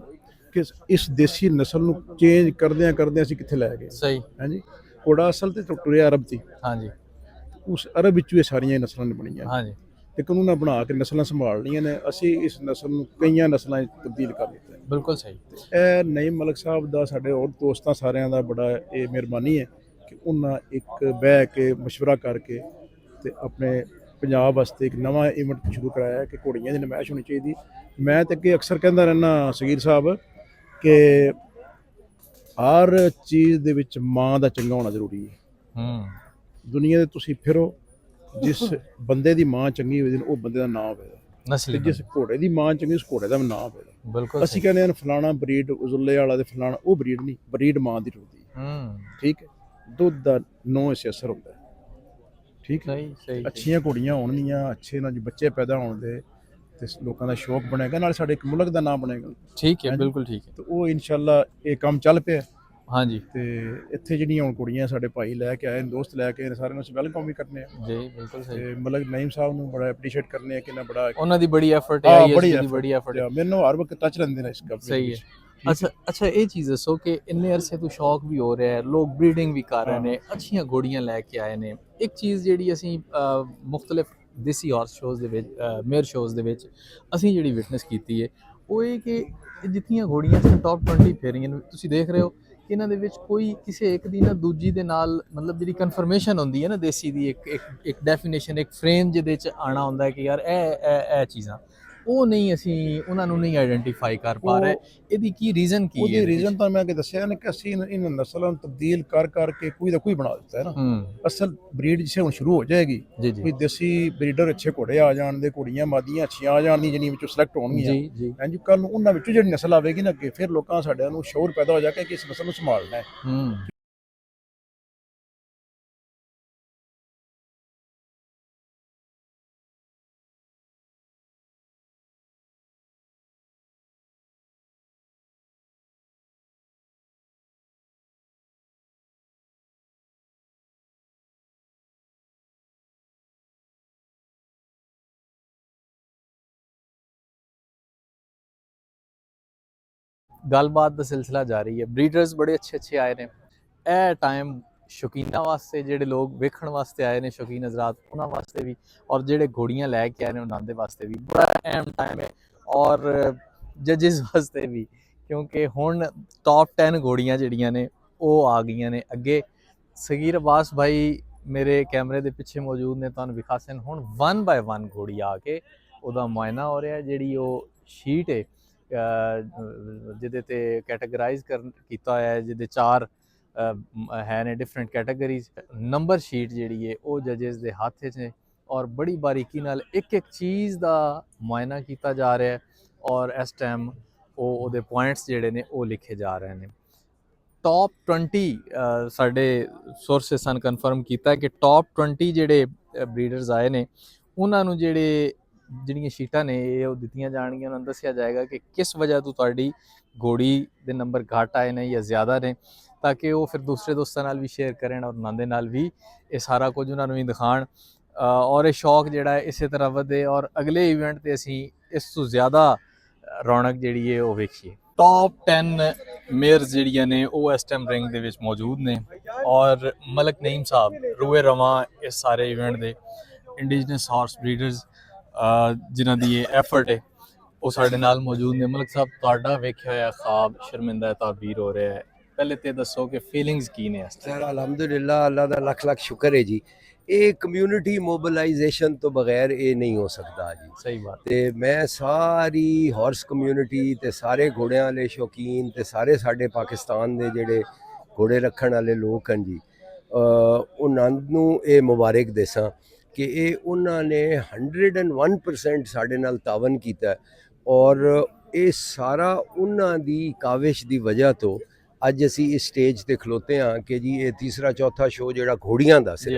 [SPEAKER 2] ਕਿ ਇਸ ਦੇਸੀ ਨਸਲ ਨੂੰ ਚੇਂਜ ਕਰਦਿਆਂ ਅਸੀਂ ਕਿੱਥੇ ਲੈ ਗਏ।
[SPEAKER 1] ਸਹੀ।
[SPEAKER 2] ਹਾਂਜੀ ਘੋੜਾ ਅਸਲ ਤੇ ਟੁਰਿਆ ਅਰਬ ਸੀ।
[SPEAKER 1] ਹਾਂਜੀ।
[SPEAKER 2] ਉਸ ਅਰਬ ਵਿੱਚੋਂ ਇਹ ਸਾਰੀਆਂ ਨਸਲਾਂ ਨੇ ਬਣੀਆਂ।
[SPEAKER 1] ਹਾਂਜੀ।
[SPEAKER 2] ਤੇ ਕਾਨੂੰਨਾਂ ਬਣਾ ਕੇ ਨਸਲਾਂ ਸੰਭਾਲਣੀਆਂ ਨੇ, ਅਸੀਂ ਇਸ ਨਸਲ ਨੂੰ ਕਈਆਂ ਨਸਲਾਂ 'ਚ ਤਬਦੀਲ ਕਰ ਦਿੱਤਾ।
[SPEAKER 1] ਬਿਲਕੁਲ ਸਹੀ।
[SPEAKER 2] ਇਹ ਨਈਮ ਮਲਕ ਸਾਹਿਬ ਦਾ ਸਾਡੇ ਹੋਰ ਦੋਸਤਾਂ ਸਾਰਿਆਂ ਦਾ ਬੜਾ ਇਹ ਮਿਹਰਬਾਨੀ ਹੈ ਕਿ ਉਹਨਾਂ ਇੱਕ ਬਹਿ ਕੇ ਮਸ਼ਵਰਾ ਕਰਕੇ ਤੇ ਆਪਣੇ ਪੰਜਾਬ ਵਾਸਤੇ ਇੱਕ ਨਵਾਂ ਇਵੈਂਟ ਸ਼ੁਰੂ ਕਰਾਇਆ ਕਿ ਘੋੜੀਆਂ ਦੀ ਨਮਾਇਸ਼ ਹੋਣੀ ਚਾਹੀਦੀ। ਮੈਂ ਤਾਂ ਅੱਗੇ ਅਕਸਰ ਕਹਿੰਦਾ ਰਹਿੰਦਾ ਸਗੀਰ ਸਾਹਿਬ ਕਿ ਹਰ ਚੀਜ਼ ਦੇ ਵਿੱਚ ਮਾਂ ਦਾ ਚੰਗਾ ਹੋਣਾ ਜ਼ਰੂਰੀ ਹੈ। ਦੁਨੀਆ ਦੇ ਤੁਸੀਂ ਫਿਰੋ ਜਿਸ ਬੰਦੇ ਦੀ ਮਾਂ ਚੰਗੀ ਹੋਵੇ ਉਹ ਬੰਦੇ ਦਾ ਨਾਮ ਹੋਵੇਗਾ,
[SPEAKER 1] ਨਸਲੀ
[SPEAKER 2] ਤੇ ਜਿਸ ਘੋੜੇ ਦੀ ਮਾਂ ਚੰਗੀ ਉਸ ਘੋੜੇ ਦਾ ਵੀ ਨਾਮ ਹੋਵੇਗਾ।
[SPEAKER 1] ਬਿਲਕੁਲ
[SPEAKER 2] ਅਸੀਂ ਕਹਿੰਦੇ ਹਾਂ ਫਲਾਣਾ ਬਰੀਡ ਉਜ਼ੁੱਲੇ ਵਾਲਾ ਤੇ ਫਲਾਣਾ, ਉਹ ਬਰੀਡ ਨਹੀਂ, ਬਰੀਡ ਮਾਂ ਦੀ ਟੁੱਟਦੀ ਹੈ। ਠੀਕ ਹੈ, ਦੁੱਧ ਦਾ 9 ਹਿੱਸੇ ਅਸਰ ਹੁੰਦਾ ਹੈ। ਠੀਕ ਹੈ,
[SPEAKER 1] ਸਹੀ
[SPEAKER 2] ਅੱਛੀਆਂ ਘੋੜੀਆਂ ਹੋਣਗੀਆਂ, ਅੱਛੇ ਨਾਲ ਬੱਚੇ ਪੈਦਾ ਹੋਣ ਦੇ ਤੇ ਲੋਕਾਂ ਦਾ ਸ਼ੌਕ ਬਣੇਗਾ, ਨਾਲ ਸਾਡੇ ਇੱਕ ਮੁਲਕ ਦਾ ਨਾਮ ਬਣੇਗਾ।
[SPEAKER 1] ਠੀਕ ਹੈ, ਬਿਲਕੁਲ ਠੀਕ ਹੈ।
[SPEAKER 2] ਤੇ ਉਹ ਇਨਸ਼ਾਅੱਲਾ ਇਹ ਕੰਮ ਚੱਲ ਪਿਆ।
[SPEAKER 1] ਹਾਂਜੀ,
[SPEAKER 2] ਤੇ ਇੱਥੇ ਜਿਹੜੀਆਂ ਹੁਣ ਕੁੜੀਆਂ ਸਾਡੇ ਭਾਈ ਲੈ ਕੇ ਆਏ ਨੇ, ਦੋਸਤ ਲੈ ਕੇ ਆਏ ਨੇ, ਸਾਰਿਆਂ ਨੂੰ ਅਸੀਂ ਵੈਲਕਮ ਵੀ ਕਰਨੇ ਆ
[SPEAKER 1] ਜੀ, ਬਿਲਕੁਲ ਸਹੀ।
[SPEAKER 2] ਤੇ ਮਲਕ ਨਈਮ ਸਾਹਿਬ ਨੂੰ ਬੜਾ ਐਪਰੀਸ਼ੀਏਟ ਕਰਨੇ ਆ ਕਿ ਨਾ ਬੜਾ
[SPEAKER 1] ਉਹਨਾਂ ਦੀ ਬੜੀ ਐਫਰਟ ਹੈ, ਬੜੀ ਐਫਰਟ ਹੈ।
[SPEAKER 2] ਮੈਨੂੰ ਹਰ ਵਕਤ ਟੱਚ ਰਹਿੰਦੇ ਨੇ ਇਸ ਕੰਮ
[SPEAKER 1] ਸਹੀ ਹੈ। ਅੱਛਾ ਇਹ ਚੀਜ਼ ਦੱਸੋ ਕਿ ਇੰਨੇ ਅਰਸੇ ਤੋਂ ਸ਼ੌਕ ਵੀ ਹੋ ਰਿਹਾ ਹੈ, ਲੋਕ ਬਰੀਡਿੰਗ ਵੀ ਕਰ ਰਹੇ ਨੇ, ਅੱਛੀਆਂ ਘੋੜੀਆਂ ਲੈ ਕੇ ਆਏ ਨੇ। ਇੱਕ ਚੀਜ਼ ਜਿਹੜੀ ਅਸੀਂ ਮੁxtਲਿਫ ਦੇਸੀ ਹਾਰਸ ਸ਼ੋਜ਼ ਦੇ ਵਿੱਚ, ਮੇਅਰ ਸ਼ੋਜ਼ ਦੇ ਵਿੱਚ ਅਸੀਂ ਜਿਹੜੀ ਵਿਟਨੈਸ ਕੀਤੀ ਹੈ ਉਹ ਇਹ ਕਿ ਜਿੱਥੀਆਂ ਘੋੜੀਆਂ ਚ ਟੌਪ 20 ਫੇਰੀਆਂ ਨੇ, ਤੁਸੀਂ ਦੇਖ ਰਹੇ ਹੋ ਕਿ ਇਹਨਾਂ ਦੇ ਵਿੱਚ ਕੋਈ ਕਿਸੇ ਇੱਕ ਦੀ ਨਾ ਦੂਜੀ ਦੇ ਨਾਲ ਮਤਲਬ ਜਿਹੜੀ ਕਨਫਰਮੇਸ਼ਨ ਹੁੰਦੀ ਹੈ ਨਾ ਦੇਸੀ ਦੀ, ਇੱਕ ਡੈਫੀਨੇਸ਼ਨ, ਇੱਕ ਫਰੇਮ ਜਿਹਦੇ ਚ ਆਣਾ ਹੁੰਦਾ ਹੈ ਕਿ ਯਾਰ ਇਹ ਚੀਜ਼ਾਂ, ਉਹ ਨਹੀਂ, ਅਸੀਂ ਉਹਨਾਂ ਨੂੰ ਨਹੀਂ ਆਈਡੈਂਟੀਫਾਈ ਕਰ ਪਾ ਰਹੇ। ਇਹਦੀ ਕੀ ਰੀਜ਼ਨ ਕੀ ਹੈ?
[SPEAKER 2] ਉਹਦੀ ਰੀਜ਼ਨ ਤਾਂ ਮੈਂ ਕਿ ਦੱਸਿਆ ਨਾ ਕਿ ਅਸੀਂ ਇਹਨਾਂ ਨਸਲਾਂ ਨੂੰ ਤਬਦੀਲ ਕਰਕੇ ਕੋਈ ਦਾ ਕੋਈ ਬਣਾ ਦਿੱਤਾ ਹੈ ਨਾ। ਅਸਲ ਬਰੀਡ ਜਿਸੇ ਹੁਣ ਸ਼ੁਰੂ ਹੋ ਜਾਏਗੀ, ਕੋਈ ਦੇਸੀ ਬਰੀਡਰ ਅੱਛੇ ਘੋੜੇ ਆ ਜਾਣ ਦੇ, ਘੋੜੀਆਂ ਮਾਦੀਆਂ ਅੱਛੀਆਂ ਆ ਜਾਣਗੀਆਂ ਜਿਹੜੀਆਂ ਵਿੱਚੋਂ ਸਿਲੈਕਟ ਹੋਣਗੀਆਂ, ਹਾਂਜੀ, ਕੱਲ ਨੂੰ ਉਹਨਾਂ ਵਿੱਚੋਂ ਜਿਹੜੀ ਨਸਲ ਆਵੇਗੀ ਨਾ ਅੱਗੇ, ਫਿਰ ਲੋਕਾਂ ਸਾਡਿਆਂ ਨੂੰ ਸ਼ੌਰ ਪੈਦਾ ਹੋ ਜਾਏਗਾ ਕਿ ਇਸ ਨਸਲ ਨੂੰ ਸੰਭਾਲਣਾ ਹੈ।
[SPEAKER 1] ਗੱਲਬਾਤ ਦਾ ਸਿਲਸਿਲਾ ਜਾਰੀ ਹੈ। ਬਰੀਡਰਸ ਬੜੇ ਅੱਛੇ ਆਏ ਨੇ। ਇਹ ਟਾਈਮ ਸ਼ੌਕੀਨਾਂ ਵਾਸਤੇ, ਜਿਹੜੇ ਲੋਕ ਵੇਖਣ ਵਾਸਤੇ ਆਏ ਨੇ, ਸ਼ੌਕੀਨ ਹਜ਼ਰਾਤ, ਉਹਨਾਂ ਵਾਸਤੇ ਵੀ, ਔਰ ਜਿਹੜੇ ਘੋੜੀਆਂ ਲੈ ਕੇ ਆਏ ਨੇ ਉਹਨਾਂ ਦੇ ਵਾਸਤੇ ਵੀ ਬੜਾ ਅਹਿਮ ਟਾਈਮ ਹੈ, ਔਰ ਜੱਜਿਸ ਵਾਸਤੇ ਵੀ, ਕਿਉਂਕਿ ਹੁਣ ਟੌਪ 10 ਘੋੜੀਆਂ ਜਿਹੜੀਆਂ ਨੇ ਉਹ ਆ ਗਈਆਂ ਨੇ ਅੱਗੇ। ਸਗੀਰ ਅਬਾਸ ਭਾਈ ਮੇਰੇ ਕੈਮਰੇ ਦੇ ਪਿੱਛੇ ਮੌਜੂਦ ਨੇ, ਤੁਹਾਨੂੰ ਵਿਖਾਸਨ ਹੁਣ 1 ਬਾਏ 1 ਘੋੜੀ ਆ ਕੇ ਉਹਦਾ ਮੁਆਇਨਾ ਹੋ ਰਿਹਾ। ਜਿਹੜੀ ਉਹ ਸ਼ੀਟ ਹੈ ਜਿਹਦੇ ਤੇ ਕੈਟਾਗਰਾਈਜ਼ ਕੀਤਾ ਹੋਇਆ ਹੈ, ਜਿਹਦੇ 4 ਹੈ ਨੇ ਡਿਫਰੈਂਟ ਕੈਟਾਗਰੀਜ਼, ਨੰਬਰ ਸ਼ੀਟ ਜਿਹੜੀ ਹੈ ਉਹ ਜੱਜਿਸ ਦੇ ਹੱਥ 'ਚ ਨੇ, ਔਰ ਬੜੀ ਬਾਰੀਕੀ ਨਾਲ ਇੱਕ ਚੀਜ਼ ਦਾ ਮੁਆਇਨਾ ਕੀਤਾ ਜਾ ਰਿਹਾ ਹੈ, ਔਰ ਇਸ ਟਾਈਮ ਉਹਦੇ ਪੁਆਇੰਟਸ ਜਿਹੜੇ ਨੇ ਉਹ ਲਿਖੇ ਜਾ ਰਹੇ ਨੇ। ਟੌਪ 20 ਸਾਡੇ ਸੋਰਸਿਸ ਹਨ ਕਨਫਰਮ ਕੀਤਾ ਕਿ ਟੌਪ 20 ਜਿਹੜੇ ਬਰੀਡਰਸ ਆਏ ਨੇ ਉਹਨਾਂ ਨੂੰ ਜਿਹੜੀਆਂ ਸ਼ੀਟਾਂ ਨੇ ਇਹ ਉਹ ਦਿੱਤੀਆਂ ਜਾਣਗੀਆਂ। ਉਹਨਾਂ ਨੂੰ ਦੱਸਿਆ ਜਾਏਗਾ ਕਿ ਕਿਸ ਵਜ੍ਹਾ ਤੋਂ ਤੁਹਾਡੀ ਘੋੜੀ ਦੇ ਨੰਬਰ ਘੱਟ ਆਏ ਨੇ ਜਾਂ ਜ਼ਿਆਦਾ ਨੇ, ਤਾਂ ਕਿ ਉਹ ਫਿਰ ਦੂਸਰੇ ਦੋਸਤਾਂ ਨਾਲ ਵੀ ਸ਼ੇਅਰ ਕਰਨ ਔਰ ਉਹਨਾਂ ਦੇ ਨਾਲ ਵੀ ਇਹ ਸਾਰਾ ਕੁਝ ਉਹਨਾਂ ਨੂੰ ਵੀ ਦਿਖਾਣ, ਔਰ ਇਹ ਸ਼ੌਕ ਜਿਹੜਾ ਹੈ ਇਸੇ ਤਰ੍ਹਾਂ ਵਧੇ, ਔਰ ਅਗਲੇ ਇਵੈਂਟ ਤੇ ਅਸੀਂ ਇਸ ਤੋਂ ਜ਼ਿਆਦਾ ਰੌਣਕ ਜਿਹੜੀ ਹੈ ਉਹ ਵੇਖੀਏ। ਟੌਪ 10 ਮੇਅਰਸ ਜਿਹੜੀਆਂ ਨੇ ਉਹ ਇਸ ਟਾਈਮ ਰਿੰਗ ਦੇ ਵਿੱਚ ਮੌਜੂਦ ਨੇ, ਔਰ ਮਲਕ ਨਈਮ ਸਾਹਿਬ ਰੂਏ ਰਵਾਂ ਇਸ ਸਾਰੇ ਇਵੈਂਟ ਦੇ ਇੰਡੀਜਨਸ ਹਾਰਸ ਬਰੀਡਰਸ ਜਿਨ੍ਹਾਂ ਦੀ ਇਹ ਐਫਰਟ ਹੈ ਉਹ ਸਾਡੇ ਨਾਲ ਮੌਜੂਦ ਨੇ। ਮਲਕ ਸਾਹਿਬ, ਤੁਹਾਡਾ ਵੇਖਿਆ ਹੋਇਆ ਖਾਬ ਸ਼ਰਮਿੰਦਾ ਤਾਬੀਰ ਹੋ ਰਿਹਾ ਹੈ, ਪਹਿਲੇ ਤੇ ਦੱਸੋ ਕਿ ਫੀਲਿੰਗਸ ਕੀ ਨੇ ਇਸ ਟਾਈਮ?
[SPEAKER 10] ਸਰ ਅਲਹਮਦੁਲਿਲਾ, ਅੱਲਾ ਦਾ ਲੱਖ ਲੱਖ ਸ਼ੁਕਰ ਹੈ ਜੀ। ਇਹ ਕਮਿਊਨਿਟੀ ਮੋਬਿਲਾਈਜੇਸ਼ਨ ਤੋਂ ਬਗੈਰ ਇਹ ਨਹੀਂ ਹੋ ਸਕਦਾ ਜੀ।
[SPEAKER 1] ਸਹੀ ਬਾਤ।
[SPEAKER 10] ਤੇ ਮੈਂ ਸਾਰੀ ਹਾਰਸ ਕਮਿਊਨਿਟੀ ਤੇ ਸਾਰੇ ਘੋੜਿਆਂ ਵਾਲੇ ਸ਼ੌਕੀਨ ਤੇ ਸਾਰੇ ਸਾਡੇ ਪਾਕਿਸਤਾਨ ਦੇ ਜਿਹੜੇ ਘੋੜੇ ਰੱਖਣ ਵਾਲੇ ਲੋਕ ਹਨ ਜੀ, ਉਹਨਾਂ ਨੂੰ ਇਹ ਮੁਬਾਰਕ ਦੇਸਾਂ ਕਿ ਇਹ ਉਹਨਾਂ ਨੇ 101% ਸਾਡੇ ਨਾਲ ਤਾਵਨ ਕੀਤਾ, ਔਰ ਇਹ ਸਾਰਾ ਉਹਨਾਂ ਦੀ ਕਾਵਿਸ਼ ਦੀ ਵਜ੍ਹਾ ਤੋਂ ਅੱਜ ਅਸੀਂ ਇਸ ਸਟੇਜ ਤੇ ਖਲੋਤੇ ਹਾਂ ਕਿ ਜੀ ਇਹ ਤੀਸਰਾ ਚੌਥਾ ਸ਼ੋਅ ਜਿਹੜਾ ਘੋੜੀਆਂ ਦਾ ਸੀ,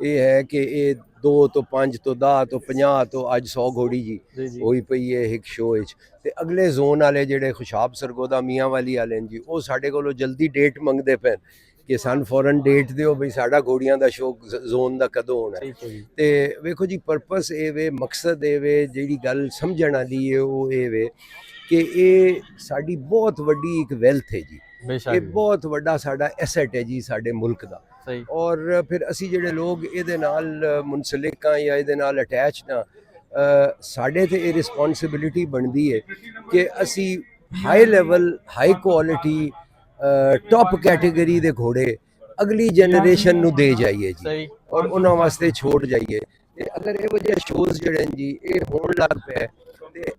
[SPEAKER 10] ਇਹ ਹੈ ਕਿ ਇਹ 2 ਤੋਂ 5 ਤੋਂ 10 ਤੋਂ 50 ਤੋਂ ਅੱਜ 100 ਘੋੜੀ ਜੀ ਹੋਈ ਪਈ ਹੈ ਇੱਕ ਸ਼ੋਅ ਵਿੱਚ। ਤੇ ਅਗਲੇ ਜ਼ੋਨ ਵਾਲੇ ਜਿਹੜੇ ਖੁਸ਼ਾਬ ਸਰਗੋਦਾ ਮੀਆਂ ਵਾਲੀ ਵਾਲੇ ਨੇ ਜੀ, ਉਹ ਸਾਡੇ ਕੋਲੋਂ ਜਲਦੀ ਡੇਟ ਮੰਗਦੇ ਪਏ ਕਿ ਸਾਨੂੰ ਫੌਰਨ ਡੇਟ ਦਿਓ ਬਈ ਸਾਡਾ ਘੋੜੀਆਂ ਦਾ ਸ਼ੋਅ ਜ਼ੋਨ ਦਾ ਕਦੋਂ ਹੋਣਾ। ਤੇ ਵੇਖੋ ਜੀ, ਪਰਪਸ ਇਹ ਵੇ, ਮਕਸਦ ਇਹ ਵੇ, ਜਿਹੜੀ ਗੱਲ ਸਮਝਣ ਵਾਲੀ ਹੈ ਉਹ ਇਹ ਵੇ ਕਿ ਇਹ ਸਾਡੀ ਬਹੁਤ ਵੱਡੀ ਇੱਕ ਵੈਲਥ ਹੈ ਜੀ, ਇਹ ਬਹੁਤ ਵੱਡਾ ਸਾਡਾ ਐਸੈਟ ਹੈ ਜੀ ਸਾਡੇ ਮੁਲਕ ਦਾ। ਔਰ ਫਿਰ ਅਸੀਂ ਜਿਹੜੇ ਲੋਕ ਇਹਦੇ ਨਾਲ ਮੁਨਸਲਿਕ ਹਾਂ ਜਾਂ ਇਹਦੇ ਨਾਲ ਅਟੈਚ ਨਾ, ਸਾਡੇ ਤੇ ਇਹ ਰਿਸਪੌਂਸਿਬਿਲਿਟੀ ਬਣਦੀ ਹੈ ਕਿ ਅਸੀਂ high level, high quality, top category ਦੇ ਘੋੜੇ ਅਗਲੀ ਜਨਰੇਸ਼ਨ ਨੂੰ ਦੇ ਜਾਈਏ ਜੀ, ਔਰ ਉਹਨਾਂ ਵਾਸਤੇ ਛੋੜ ਜਾਈਏ। ਤੇ ਅਗਰ ਇਹੋ ਜਿਹੇ ਸ਼ੋਜ਼ ਜਿਹੜੇ ਨੇ ਜੀ ਇਹ ਹੋਣ ਲੱਗ ਪਏ ਤੇ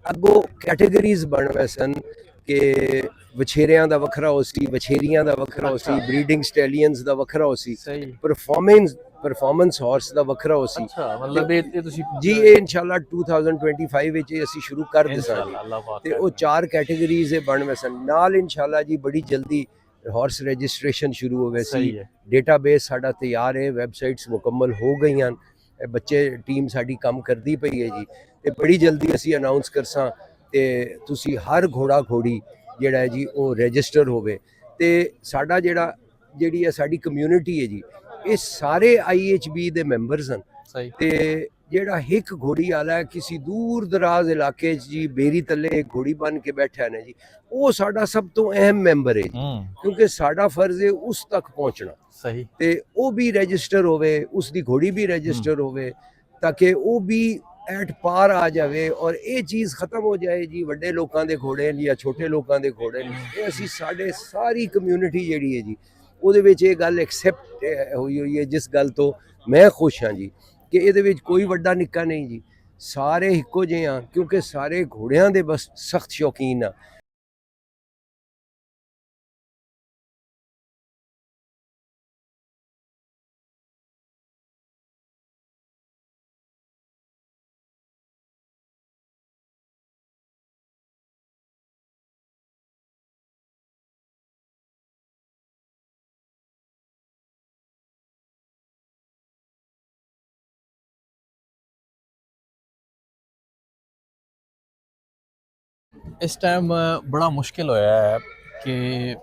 [SPEAKER 10] ਅੱਗੋਂ ਕੈਟੇਗਰੀਜ਼ ਬਣ ਵੈਸਨ ਕਿ ਵਛੇਰਿਆਂ ਦਾ ਵੱਖਰਾ ਹੋ ਸੀ, ਵਛੇਰੀਆਂ ਦਾ ਵੱਖਰਾ ਹੋ ਸੀ, ਬਰੀਡਿੰਗ ਸਟੈਲੀਅਨਸ ਦਾ ਵੱਖਰਾ ਹੋ ਸੀ,
[SPEAKER 1] ਸਹੀ
[SPEAKER 10] ਪਰਫਾਰਮੈਂਸ ਹਾਰਸ ਦਾ ਵੱਖਰਾ ਹੋ ਸੀ।
[SPEAKER 1] ਅੱਛਾ, ਮਤਲਬ ਇਹ ਤੁਸੀਂ
[SPEAKER 10] ਜੀ ਇਹ ਇਨਸ਼ਾਅੱਲਾ 2025 ਵਿੱਚ ਇਹ ਅਸੀਂ ਸ਼ੁਰੂ ਕਰ ਦਸਾਂਗੇ
[SPEAKER 1] ਅੱਲਾਹ ਪਾਕ
[SPEAKER 10] ਤੇ ਉਹ 4 ਕੈਟਾਗਰੀਜ਼ ਬਣ ਵਸਣ ਨਾਲ ਇਨਸ਼ਾਅੱਲਾ ਜੀ ਬੜੀ ਜਲਦੀ ਹਾਰਸ ਰਜਿਸਟ੍ਰੇਸ਼ਨ ਸ਼ੁਰੂ ਹੋਵੇ ਸੀ।
[SPEAKER 1] ਸਹੀ ਹੈ।
[SPEAKER 10] ਡੇਟਾਬੇਸ ਸਾਡਾ ਤਿਆਰ ਹੈ, ਵੈਬਸਾਈਟਸ ਮੁਕੰਮਲ ਹੋ ਗਈਆਂ, ਬੱਚੇ ਟੀਮ ਸਾਡੀ ਕੰਮ ਕਰਦੀ ਪਈ ਹੈ ਜੀ ਤੇ ਬੜੀ ਜਲਦੀ ਅਸੀਂ ਅਨਾਉਂਸ ਕਰਸਾਂ ਤੇ ਤੁਸੀਂ ਹਰ ਘੋੜਾ ਘੋੜੀ ਜਿਹੜਾ ਹੈ ਜੀ ਉਹ ਰਜਿਸਟਰ ਹੋਵੇ ਤੇ ਸਾਡਾ ਜਿਹੜੀ ਹੈ ਸਾਡੀ ਕਮਿਊਨਿਟੀ ਹੈ ਜੀ ਇਹ ਸਾਰੇ IHB ਦੇ ਮੈਂਬਰਸ ਹਨ।
[SPEAKER 1] ਸਹੀ
[SPEAKER 10] ਤੇ ਜਿਹੜਾ ਇੱਕ ਘੋੜੀ ਵਾਲਾ ਹੈ ਕਿਸੇ ਦੂਰ ਦਰਾਜ਼ ਇਲਾਕੇ 'ਚ ਜੀ ਬੇਰੀ ਥੱਲੇ ਇੱਕ ਘੋੜੀ ਬਣ ਕੇ ਬੈਠਾ ਹੈ ਨਾ ਜੀ, ਉਹ ਸਾਡਾ ਸਭ ਤੋਂ ਅਹਿਮ ਮੈਂਬਰ ਹੈ ਜੀ, ਕਿਉਂਕਿ ਸਾਡਾ ਫਰਜ਼ ਹੈ ਉਸ ਤੱਕ ਪਹੁੰਚਣਾ।
[SPEAKER 1] ਸਹੀ
[SPEAKER 10] ਤੇ ਉਹ ਵੀ ਰਜਿਸਟਰ ਹੋਵੇ, ਉਸ ਦੀ ਘੋੜੀ ਵੀ ਰਜਿਸਟਰ ਹੋਵੇ ਤਾਂ ਕਿ ਉਹ ਵੀ ਐਟ ਪਾਰ ਆ ਜਾਵੇ ਔਰ ਇਹ ਚੀਜ਼ ਖਤਮ ਹੋ ਜਾਏ ਜੀ ਵੱਡੇ ਲੋਕਾਂ ਦੇ ਘੋੜੇ ਨੇ ਜਾਂ ਛੋਟੇ ਲੋਕਾਂ ਦੇ ਘੋੜੇ ਨੇ। ਇਹ ਅਸੀਂ ਸਾਡੇ ਸਾਰੀ ਕਮਿਊਨਿਟੀ ਜਿਹੜੀ ਹੈ ਜੀ ਉਹਦੇ ਵਿੱਚ ਇਹ ਗੱਲ ਐਕਸੈਪਟ ਹੋਈ ਹੈ, ਜਿਸ ਗੱਲ ਤੋਂ ਮੈਂ ਖੁਸ਼ ਹਾਂ ਜੀ ਕਿ ਇਹਦੇ ਵਿੱਚ ਕੋਈ ਵੱਡਾ ਨਿੱਕਾ ਨਹੀਂ ਜੀ, ਸਾਰੇ ਇੱਕੋ ਜਿਹੇ ਆ ਕਿਉਂਕਿ ਸਾਰੇ ਘੋੜਿਆਂ ਦੇ ਬਸ ਸਖਤ ਸ਼ੌਕੀਨ ਆ।
[SPEAKER 1] ਇਸ ਟਾਈਮ ਬੜਾ ਮੁਸ਼ਕਿਲ ਹੋਇਆ ਹੈ ਕਿ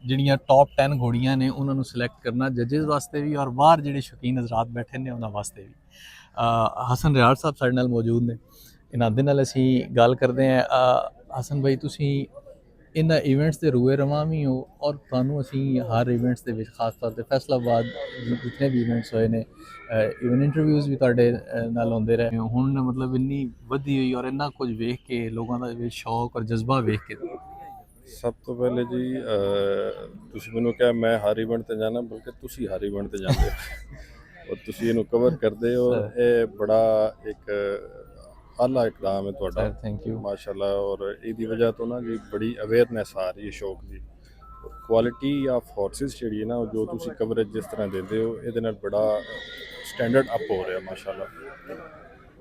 [SPEAKER 1] ਜਿਹੜੀਆਂ ਟੌਪ 10 ਘੋੜੀਆਂ ਨੇ ਉਹਨਾਂ ਨੂੰ ਸਿਲੈਕਟ ਕਰਨਾ ਜੱਜਸ ਵਾਸਤੇ ਵੀ ਔਰ ਬਾਹਰ ਜਿਹੜੇ ਸ਼ੌਕੀਨ ਹਜ਼ਰਾਤ ਬੈਠੇ ਨੇ ਉਹਨਾਂ ਵਾਸਤੇ ਵੀ। ਹਸਨ ਰਿਆੜ ਸਾਹਿਬ ਸਾਡੇ ਨਾਲ ਮੌਜੂਦ ਨੇ, ਇਹਨਾਂ ਦੇ ਨਾਲ ਅਸੀਂ ਗੱਲ ਕਰਦੇ ਹਾਂ। ਹਸਨ ਭਾਈ, ਤੁਸੀਂ ਇਹਨਾਂ ਇਵੈਂਟਸ ਦੇ ਰੂਏ ਰਵਾਂ ਵੀ ਹੋ ਔਰ ਤੁਹਾਨੂੰ ਅਸੀਂ ਹਰ ਇਵੈਂਟਸ ਦੇ ਵਿੱਚ ਖਾਸ ਤੌਰ ਤੇ ਫੈਸਲਾਬਾਦ ਜਿਤਨੇ ਵੀ ਇਵੈਂਟਸ ਹੋਏ ਨੇ ਇਵਨ ਇੰਟਰਵਿਊਜ਼ ਵੀ ਤੁਹਾਡੇ ਨਾਲ ਹੁੰਦੇ ਰਹੇ ਹੁਣ, ਮਤਲਬ ਇੰਨੀ ਵਧੀ ਹੋਈ ਔਰ ਇੰਨਾ ਕੁਝ ਵੇਖ ਕੇ ਲੋਕਾਂ ਦਾ ਵਿੱਚ ਸ਼ੌਕ ਔਰ ਜਜ਼ਬਾ ਵੇਖ ਕੇ।
[SPEAKER 3] ਸਭ ਤੋਂ ਪਹਿਲੇ ਜੀ ਤੁਸੀਂ ਮੈਨੂੰ ਕਿਹਾ ਮੈਂ ਹਰ ਇਵੈਂਟ ਤੇ ਜਾਣਾ, ਬਲਕਿ ਤੁਸੀਂ ਹਰ ਇਵੈਂਟ ਤੇ ਜਾਂਦੇ ਹੋ ਔਰ ਤੁਸੀਂ ਇਹਨੂੰ ਕਵਰ ਕਰਦੇ ਹੋ। ਇਹ ਬੜਾ ਇੱਕ ਆਲਾ ਇਕਦਾਮ ਹੈ ਤੁਹਾਡਾ,
[SPEAKER 1] ਥੈਂਕ ਯੂ
[SPEAKER 3] ਮਾਸ਼ਾਅੱਲਾ। ਔਰ ਇਹਦੀ ਵਜ੍ਹਾ ਤੋਂ ਨਾ ਜੀ ਬੜੀ ਅਵੇਅਰਨੈਸ ਆ ਰਹੀ ਹੈ ਸ਼ੌਕ ਦੀ। ਕੁਆਲਿਟੀ ਆਫ ਹਾਰਸਿਸ ਜਿਹੜੀ ਹੈ ਨਾ, ਜੋ ਤੁਸੀਂ ਕਵਰੇਜ ਜਿਸ ਤਰ੍ਹਾਂ ਦਿੰਦੇ ਹੋ ਇਹਦੇ ਨਾਲ ਬੜਾ ਸਟੈਂਡਰਡ ਅਪ ਹੋ ਰਿਹਾ ਮਾਸ਼ਾਅੱਲਾ।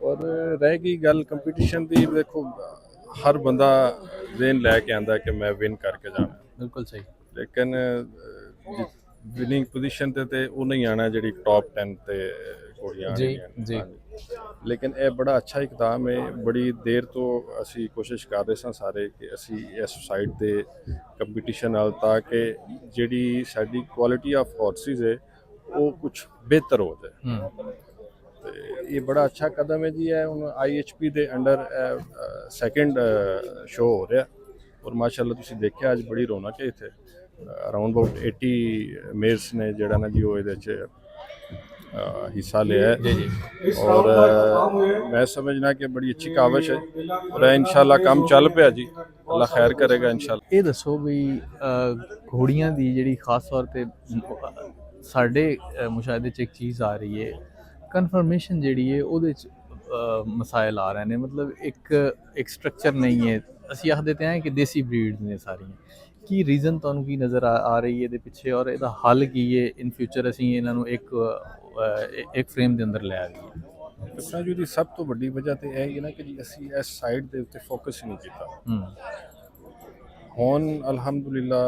[SPEAKER 3] ਔਰ ਰਹਿ ਗਈ ਗੱਲ ਕੰਪੀਟੀਸ਼ਨ ਦੀ, ਦੇਖੋ ਹਰ ਬੰਦਾ ਜ਼ੇਨ ਲੈ ਕੇ ਆਂਦਾ ਕਿ ਮੈਂ ਵਿਨ ਕਰਕੇ ਜਾਣਾ,
[SPEAKER 1] ਬਿਲਕੁਲ ਸਹੀ,
[SPEAKER 3] ਲੇਕਿਨ ਵਿਨਿੰਗ ਪੋਜੀਸ਼ਨ ਤੇ ਉਹ ਨਹੀਂ ਆਣਾ ਜਿਹੜੀ ਟੌਪ 10 ਤੇ ਘੋੜੀਆਂ
[SPEAKER 1] ਜੀ।
[SPEAKER 3] ਲੇਕਿਨ ਇਹ ਬੜਾ ਅੱਛਾ ਇਕਦਾਮ ਹੈ। ਬੜੀ ਦੇਰ ਤੋਂ ਅਸੀਂ ਕੋਸ਼ਿਸ਼ ਕਰ ਰਹੇ ਸਾਂ ਸਾਰੇ ਕਿ ਅਸੀਂ ਇਸ ਸਾਈਡ ਤੇ ਕੰਪੀਟੀਸ਼ਨ ਨਾਲ ਤਾਂ ਕਿ ਜਿਹੜੀ ਸਾਡੀ ਕੁਆਲਿਟੀ ਆਫ ਹਾਰਸਿਸ ਹੈ ਉਹ ਕੁਝ ਬਿਹਤਰ ਹੋ ਜਾਏ। ਤੇ ਇਹ ਬੜਾ ਅੱਛਾ ਕਦਮ ਹੈ ਜੀ। ਇਹ ਹੁਣ IHP ਦੇ ਅੰਡਰ ਸੈਕਿੰਡ ਸ਼ੋਅ ਹੋ ਰਿਹਾ ਔਰ ਮਾਸ਼ਾਅੱਲਾ ਤੁਸੀਂ ਦੇਖਿਆ ਅੱਜ ਬੜੀ ਰੌਣਕ ਹੈ ਇੱਥੇ। ਅਰਾਊਂਡ ਅਬਾਊਟ 80 ਮੇਅਰਸ ਨੇ ਜਿਹੜਾ ਨਾ ਜੀ ਉਹ ਇਹਦੇ 'ਚ ਹਿੱਸਾ ਲਿਆ ਹੈ ਔਰ ਮੈਂ ਸਮਝਣਾ ਕਿ ਬੜੀ ਅੱਛੀ ਕਾਵਿਸ਼ ਹੈ ਔਰ ਇਨਸ਼ਾਅੱਲਾ ਕੰਮ ਚੱਲ ਪਿਆ ਜੀ, ਅੱਲਾ ਖੈਰ ਕਰੇਗਾ ਇਨਸ਼ਾਅੱਲਾ।
[SPEAKER 1] ਇਹ ਦੱਸੋ ਵੀ ਘੋੜੀਆਂ ਦੀ ਜਿਹੜੀ ਖਾਸ ਤੌਰ ਤੇ ਸਾਡੇ ਮੁਸ਼ਾਹਦੇ 'ਚ ਇੱਕ ਚੀਜ਼ ਆ ਰਹੀ ਹੈ, ਕਨਫਰਮੇਸ਼ਨ ਜਿਹੜੀ ਹੈ ਉਹਦੇ 'ਚ ਮਸਾਇਲ ਆ ਰਹੇ ਨੇ, ਮਤਲਬ ਇੱਕ ਸਟਰਕਚਰ ਨਹੀਂ ਹੈ। ਅਸੀਂ ਆਖਦੇ ਤੇ ਹਾਂ ਕਿ ਦੇਸੀ ਬਰੀਡਸ ਨੇ ਸਾਰੀਆਂ, ਕੀ ਰੀਜ਼ਨ ਤੁਹਾਨੂੰ ਕੀ ਨਜ਼ਰ ਆ ਰਹੀ ਹੈ ਇਹਦੇ ਪਿੱਛੇ ਔਰ ਇਹਦਾ ਹੱਲ ਕੀ ਹੈ ਇਨ ਫਿਊਚਰ ਅਸੀਂ ਇਹਨਾਂ ਨੂੰ ਇੱਕ ਫਰੇਮ ਦੇ ਅੰਦਰ ਲੈ ਆਈਏ?
[SPEAKER 3] ਦੱਸਾਂ ਜੀ, ਦੀ ਸਭ ਤੋਂ ਵੱਡੀ ਵਜ੍ਹਾ ਤੇ ਇਹ ਹੈ ਨਾ ਕਿ ਜੀ ਅਸੀਂ ਇਸ ਸਾਈਡ ਦੇ ਉੱਤੇ ਫੋਕਸ ਹੀ ਨਹੀਂ ਕੀਤਾ। ਹੁਣ ਅਲਹਮਦੁਲਿਲਾ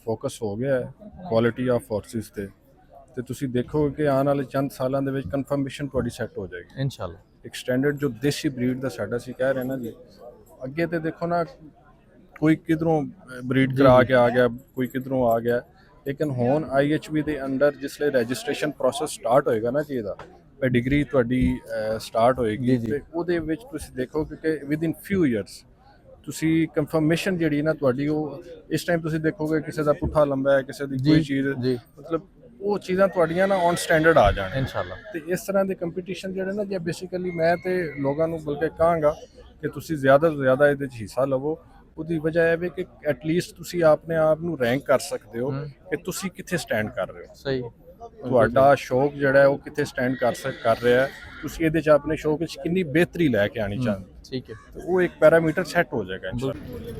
[SPEAKER 3] ਫੋਕਸ ਹੋ ਗਿਆ ਹੈ ਕੁਆਲਿਟੀ ਆਫ ਹਾਰਸਿਸ ਤੇ ਤੁਸੀਂ ਦੇਖੋਗੇ ਕਿ ਆਉਣ ਵਾਲੇ ਚੰਦ ਸਾਲਾਂ ਦੇ ਵਿੱਚ ਕਨਫਰਮੇਸ਼ਨ ਤੁਹਾਡੀ ਸੈੱਟ ਹੋ ਜਾਏਗੀ
[SPEAKER 1] ਇਨਸ਼ਾਅੱਲਾ।
[SPEAKER 3] ਇੱਕ ਸਟੈਂਡਰਡ ਜੋ ਦੇਸੀ ਬਰੀਡ ਦਾ ਸਾਡਾ ਸੀ ਕਹਿ ਰਹੇ ਨਾ ਜੀ, ਅੱਗੇ ਤੇ ਦੇਖੋ ਨਾ ਕੋਈ ਕਿਧਰੋਂ ਬਰੀਡ ਕਰਾ ਕੇ ਆ ਗਿਆ, ਕੋਈ ਕਿਧਰੋਂ ਆ ਗਿਆ, ਲੇਕਿਨ ਹੁਣ IHB ਦੇ ਅੰਡਰ ਜਿਸਲੇ ਰਜਿਸਟ੍ਰੇਸ਼ਨ ਪ੍ਰੋਸੈਸ ਸਟਾਰਟ ਹੋਏਗਾ ਨਾ ਜੀ, ਇਹਦਾ ਪੈਡੀਗਰੀ ਤੁਹਾਡੀ ਸਟਾਰਟ ਹੋਏਗੀ ਤੇ ਉਹਦੇ ਵਿੱਚ ਤੁਸੀਂ ਦੇਖੋਗੇ ਕਿ ਵਿਦ ਇਨ ਫਿਊ ਇਅਰਸ ਤੁਸੀਂ ਕਨਫਰਮੇਸ਼ਨ ਜਿਹੜੀ ਨਾ ਤੁਹਾਡੀ ਉਹ ਇਸ ਟਾਈਮ ਤੁਸੀਂ ਦੇਖੋਗੇ ਕਿਸੇ ਦਾ ਪੁੱਠਾ ਲੰਬਾ ਹੈ, ਕਿਸੇ ਦੀ ਕੋਈ ਚੀਜ਼, ਮਤਲਬ ਉਹ ਚੀਜ਼ਾਂ ਤੁਹਾਡੀਆਂ ਨਾ ਔਨ ਸਟੈਂਡਰਡ ਆ ਜਾਣ
[SPEAKER 1] ਇਨਸ਼ਾਅੱਲਾ।
[SPEAKER 3] ਤੇ ਇਸ ਤਰ੍ਹਾਂ ਦੇ ਕੰਪੀਟੀਸ਼ਨ ਜਿਹੜੇ ਨਾ ਜੇ ਬੇਸਿਕਲੀ ਮੈਂ ਤੇ ਲੋਕਾਂ ਨੂੰ ਬਲਕਿ ਕਹਾਂਗਾ ਕਿ ਤੁਸੀਂ ਜ਼ਿਆਦਾ ਤੋਂ ਜ਼ਿਆਦਾ ਇਹਦੇ 'ਚ ਹਿੱਸਾ ਲਵੋ। ਉਹਦੀ ਵਜ੍ਹਾ ਇਹ ਹੈ ਕਿ ਐਟਲੀਸਟ ਤੁਸੀਂ ਆਪਣੇ ਆਪ ਨੂੰ ਰੈਂਕ ਕਰ ਸਕਦੇ ਹੋ ਕਿ ਤੁਸੀਂ ਕਿੱਥੇ ਸਟੈਂਡ ਕਰ ਰਹੇ ਹੋ।
[SPEAKER 1] ਸਹੀ।
[SPEAKER 3] ਤੁਹਾਡਾ ਸ਼ੌਕ ਜਿਹੜਾ ਹੈ ਉਹ ਕਿੱਥੇ ਸਟੈਂਡ ਕਰ ਰਿਹਾ ਹੈ, ਤੁਸੀਂ ਇਹਦੇ 'ਚ ਆਪਣੇ ਸ਼ੌਕ ਵਿੱਚ ਕਿੰਨੀ ਬਿਹਤਰੀ ਲੈ ਕੇ ਆਣੀ ਚਾਹੁੰਦੇ,
[SPEAKER 1] ਠੀਕ ਹੈ।
[SPEAKER 3] ਤੇ ਉਹ ਇੱਕ ਪੈਰਾਮੀਟਰ ਸੈੱਟ ਹੋ ਜਾਏਗਾ ਇਨਸ਼ਾਅੱਲਾ।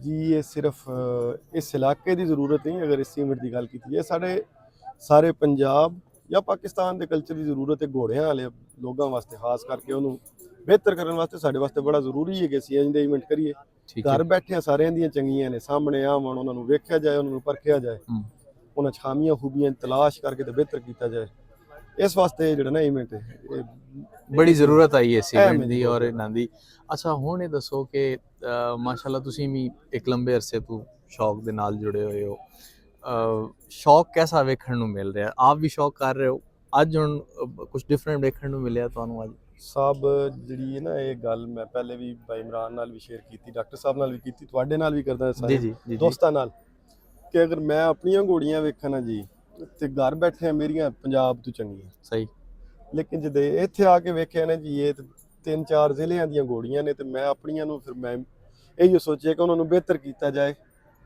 [SPEAKER 5] जी ये सिर्फ इस इलाके की ज़रूरत नहीं, अगर इस सीमेंट की गल की जाए साढ़े सारे पंजाब या पाकिस्तान के कल्चर की ज़रूरत है। घोड़ियां वाले लोगों वास्ते खास करके उन्होंने बेहतर करने वास्ते साढ़े वास्ते बड़ा ज़रूरी है कि असीं इंज दे इवेंट करिए। घर बैठे सारिਆਂ ਦੀਆਂ ਚੰਗੀਆਂ ਨੇ, ਸਾਹਮਣੇ ਆਵਣ, ਉਹਨਾਂ ਨੂੰ ਵੇਖਿਆ ਜਾਏ, ਉਹਨਾਂ ਨੂੰ ਪਰਖਿਆ ਜਾਏ, ਉਹਨਾਂ 'ਚ ਖਾਮੀਆਂ ਖੂਬੀਆਂ ਤਲਾਸ਼ ਕਰਕੇ ਤੇ ਬਿਹਤਰ ਕੀਤਾ ਜਾਏ। ਇਸ ਵਾਸਤੇ ਜਿਹੜਾ ਨਾ ਇਵੈਂਟ ਹੈ
[SPEAKER 1] ਬੜੀ ਜ਼ਰੂਰਤ ਆਈ ਇਸ ਇਵੈਂਟ ਦੀ ਔਰ ਇਹਨਾਂ ਦੀ। ਅੱਛਾ ਹੁਣ ਇਹ ਦੱਸੋ ਕਿ ਮਾਸ਼ਾਅੱਲਾ ਤੁਸੀਂ ਵੀ ਇੱਕ ਲੰਬੇ ਅਰਸੇ ਤੋਂ ਸ਼ੌਕ ਦੇ ਨਾਲ ਜੁੜੇ ਹੋਏ ਹੋ, ਸ਼ੌਕ ਕਿਹਦਾ ਵੇਖਣ ਨੂੰ ਮਿਲ ਰਿਹਾ? ਆਪ ਵੀ ਸ਼ੌਕ ਕਰ ਰਹੇ ਹੋ, ਅੱਜ ਹੁਣ ਕੁਝ ਡਿਫਰੈਂਟ ਵੇਖਣ ਨੂੰ ਮਿਲਿਆ ਤੁਹਾਨੂੰ ਅੱਜ?
[SPEAKER 5] ਸਾਹਿਬ ਜਿਹੜੀ ਹੈ ਨਾ ਇਹ ਗੱਲ ਮੈਂ ਪਹਿਲੇ ਵੀ ਭਾਈ ਇਮਰਾਨ ਨਾਲ ਵੀ ਸ਼ੇਅਰ ਕੀਤੀ, ਡਾਕਟਰ ਸਾਹਿਬ ਨਾਲ ਵੀ ਕੀਤੀ, ਤੁਹਾਡੇ ਨਾਲ ਵੀ ਕਰਦਾ ਸਾਰੇ ਦੋਸਤਾਂ ਨਾਲ, ਕਿ ਅਗਰ ਮੈਂ ਆਪਣੀਆਂ ਘੋੜੀਆਂ ਵੇਖਾਂ ਨਾ ਜੀ ਤੇ ਘਰ ਬੈਠੇ ਮੇਰੀਆਂ ਪੰਜਾਬ ਤੋਂ ਚੰਗੀਆਂ
[SPEAKER 1] ਸਹੀ,
[SPEAKER 5] ਲੇਕਿਨ ਜਦੇ ਇੱਥੇ ਆ ਕੇ ਵੇਖਿਆ ਨਾ ਜੀ ਇਹ 3-4 ਜ਼ਿਲ੍ਹਿਆਂ ਦੀਆਂ ਘੋੜੀਆਂ ਨੇ, ਤੇ ਮੈਂ ਆਪਣੀਆਂ ਨੂੰ ਫਿਰ ਮੈਂ ਇਹੀ ਸੋਚਿਆ ਕਿ ਉਹਨਾਂ ਨੂੰ ਬਿਹਤਰ ਕੀਤਾ ਜਾਏ,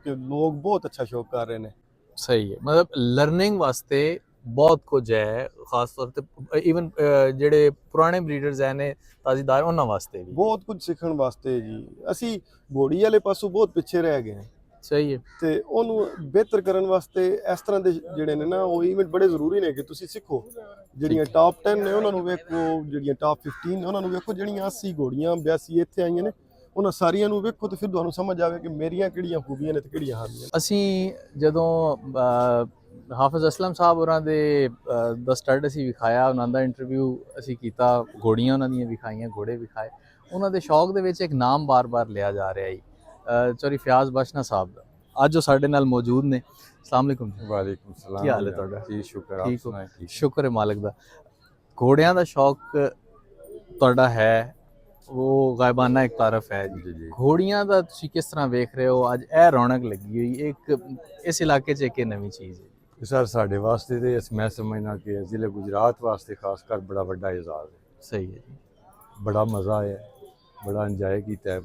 [SPEAKER 5] ਕਿ ਲੋਕ ਬਹੁਤ ਅੱਛਾ ਸ਼ੌਕ ਕਰ ਰਹੇ ਨੇ।
[SPEAKER 1] ਸਹੀ ਹੈ, ਮਤਲਬ ਲਰਨਿੰਗ ਵਾਸਤੇ ਬਹੁਤ ਕੁਝ ਹੈ, ਖਾਸ ਤੌਰ ਤੇ ਈਵਨ ਜਿਹੜੇ ਪੁਰਾਣੇ ਬਰੀਡਰਸ ਨੇ ਤਾਜ਼ੀਦਾਰ, ਉਹਨਾਂ ਵਾਸਤੇ ਵੀ
[SPEAKER 5] ਬਹੁਤ ਕੁਝ ਸਿੱਖਣ ਵਾਸਤੇ ਜੀ। ਅਸੀਂ ਘੋੜੀ ਵਾਲੇ ਪਾਸੋਂ ਬਹੁਤ ਪਿੱਛੇ ਰਹਿ ਗਏ ਹਾਂ।
[SPEAKER 1] ਸਹੀ ਹੈ,
[SPEAKER 5] ਤੇ ਉਹਨੂੰ ਬਿਹਤਰ ਕਰਨ ਵਾਸਤੇ ਇਸ ਤਰ੍ਹਾਂ ਦੇ ਜਿਹੜੇ ਨੇ ਨਾ ਉਹ ਇਵੈਂਟ ਬੜੇ ਜ਼ਰੂਰੀ ਨੇ ਕਿ ਤੁਸੀਂ ਸਿੱਖੋ। ਜਿਹੜੀਆਂ ਟਾਪ 10 ਨੇ ਉਹਨਾਂ ਨੂੰ ਵੇਖੋ, ਜਿਹੜੀਆਂ ਟਾਪ 15 ਨੇ ਉਹਨਾਂ ਨੂੰ ਵੇਖੋ, ਜਿਹੜੀਆਂ 80 ਘੋੜੀਆਂ 82 ਇੱਥੇ ਆਈਆਂ ਨੇ ਉਹਨਾਂ ਸਾਰੀਆਂ ਨੂੰ ਵੇਖੋ, ਤੇ ਫਿਰ ਤੁਹਾਨੂੰ ਸਮਝ ਆਵੇ ਕਿ ਮੇਰੀਆਂ ਕਿਹੜੀਆਂ ਖੂਬੀਆਂ ਨੇ ਤੇ ਕਿਹੜੀਆਂ ਹਾਨੀਆਂ।
[SPEAKER 1] ਅਸੀਂ ਜਦੋਂ ਹਾਫਿਜ਼ ਅਸਲਮ ਸਾਹਿਬ ਹੋਰਾਂ ਦੇ ਦਾ ਸਟੱਡ ਅਸੀਂ ਵਿਖਾਇਆ, ਉਹਨਾਂ ਦਾ ਇੰਟਰਵਿਊ ਅਸੀਂ ਕੀਤਾ, ਘੋੜੀਆਂ ਉਹਨਾਂ ਦੀਆਂ ਵਿਖਾਈਆਂ, ਘੋੜੇ ਵਿਖਾਏ, ਉਹਨਾਂ ਦੇ ਸ਼ੌਕ ਦੇ ਵਿੱਚ ਇੱਕ ਨਾਮ ਬਾਰ-ਬਾਰ ਲਿਆ ਜਾ ਰਿਹਾ ਜੀ, ਚੌਧਰੀ ਫਿਆਜ਼ ਬਸ਼ਨਾ ਸਾਹਿਬ ਦਾ। ਅੱਜ ਉਹ ਸਾਡੇ ਨਾਲ ਮੌਜੂਦ ਨੇ। अस्सलाम वालेकुम जी।
[SPEAKER 11] वालेकुम सलाम।
[SPEAKER 1] ਕੀ ਹਾਲ ਹੈ ਤੁਹਾਡਾ?
[SPEAKER 11] जी शुक्र,
[SPEAKER 1] ठीक
[SPEAKER 11] आप
[SPEAKER 1] हो?
[SPEAKER 11] सुनाएं? ठीक।
[SPEAKER 1] ਸ਼ੁਕਰ ਹੈ ਮਾਲਕ ਦਾ। ਘੋੜਿਆਂ ਦਾ ਸ਼ੌਕ ਤੁਹਾਡਾ ਹੈ, ਉਹ ਗਾਇਬਾਨਾ ਇੱਕ ਤਾਰਫ ਹੈ ਜੀ।
[SPEAKER 11] जी जी
[SPEAKER 1] ਘੋੜੀਆਂ ਦਾ ਤੁਸੀਂ ਕਿਸ ਤਰ੍ਹਾਂ ਵੇਖ ਰਹੇ ਹੋ? ਅੱਜ ਇਹ ਰੌਣਕ ਲੱਗੀ ਹੋਈ ਇੱਕ ਇਸ ਇਲਾਕੇ 'ਚ ਇੱਕ ਨਵੀਂ ਚੀਜ਼ ਹੈ।
[SPEAKER 11] सर साढ़े वास्ते ते मैं समझना कि जिले गुजरात वास्ते खास कर बड़ा वड्डा एजाज़ है।
[SPEAKER 1] सही है जी,
[SPEAKER 11] बड़ा मज़ा आया, बड़ा इंजॉय किया,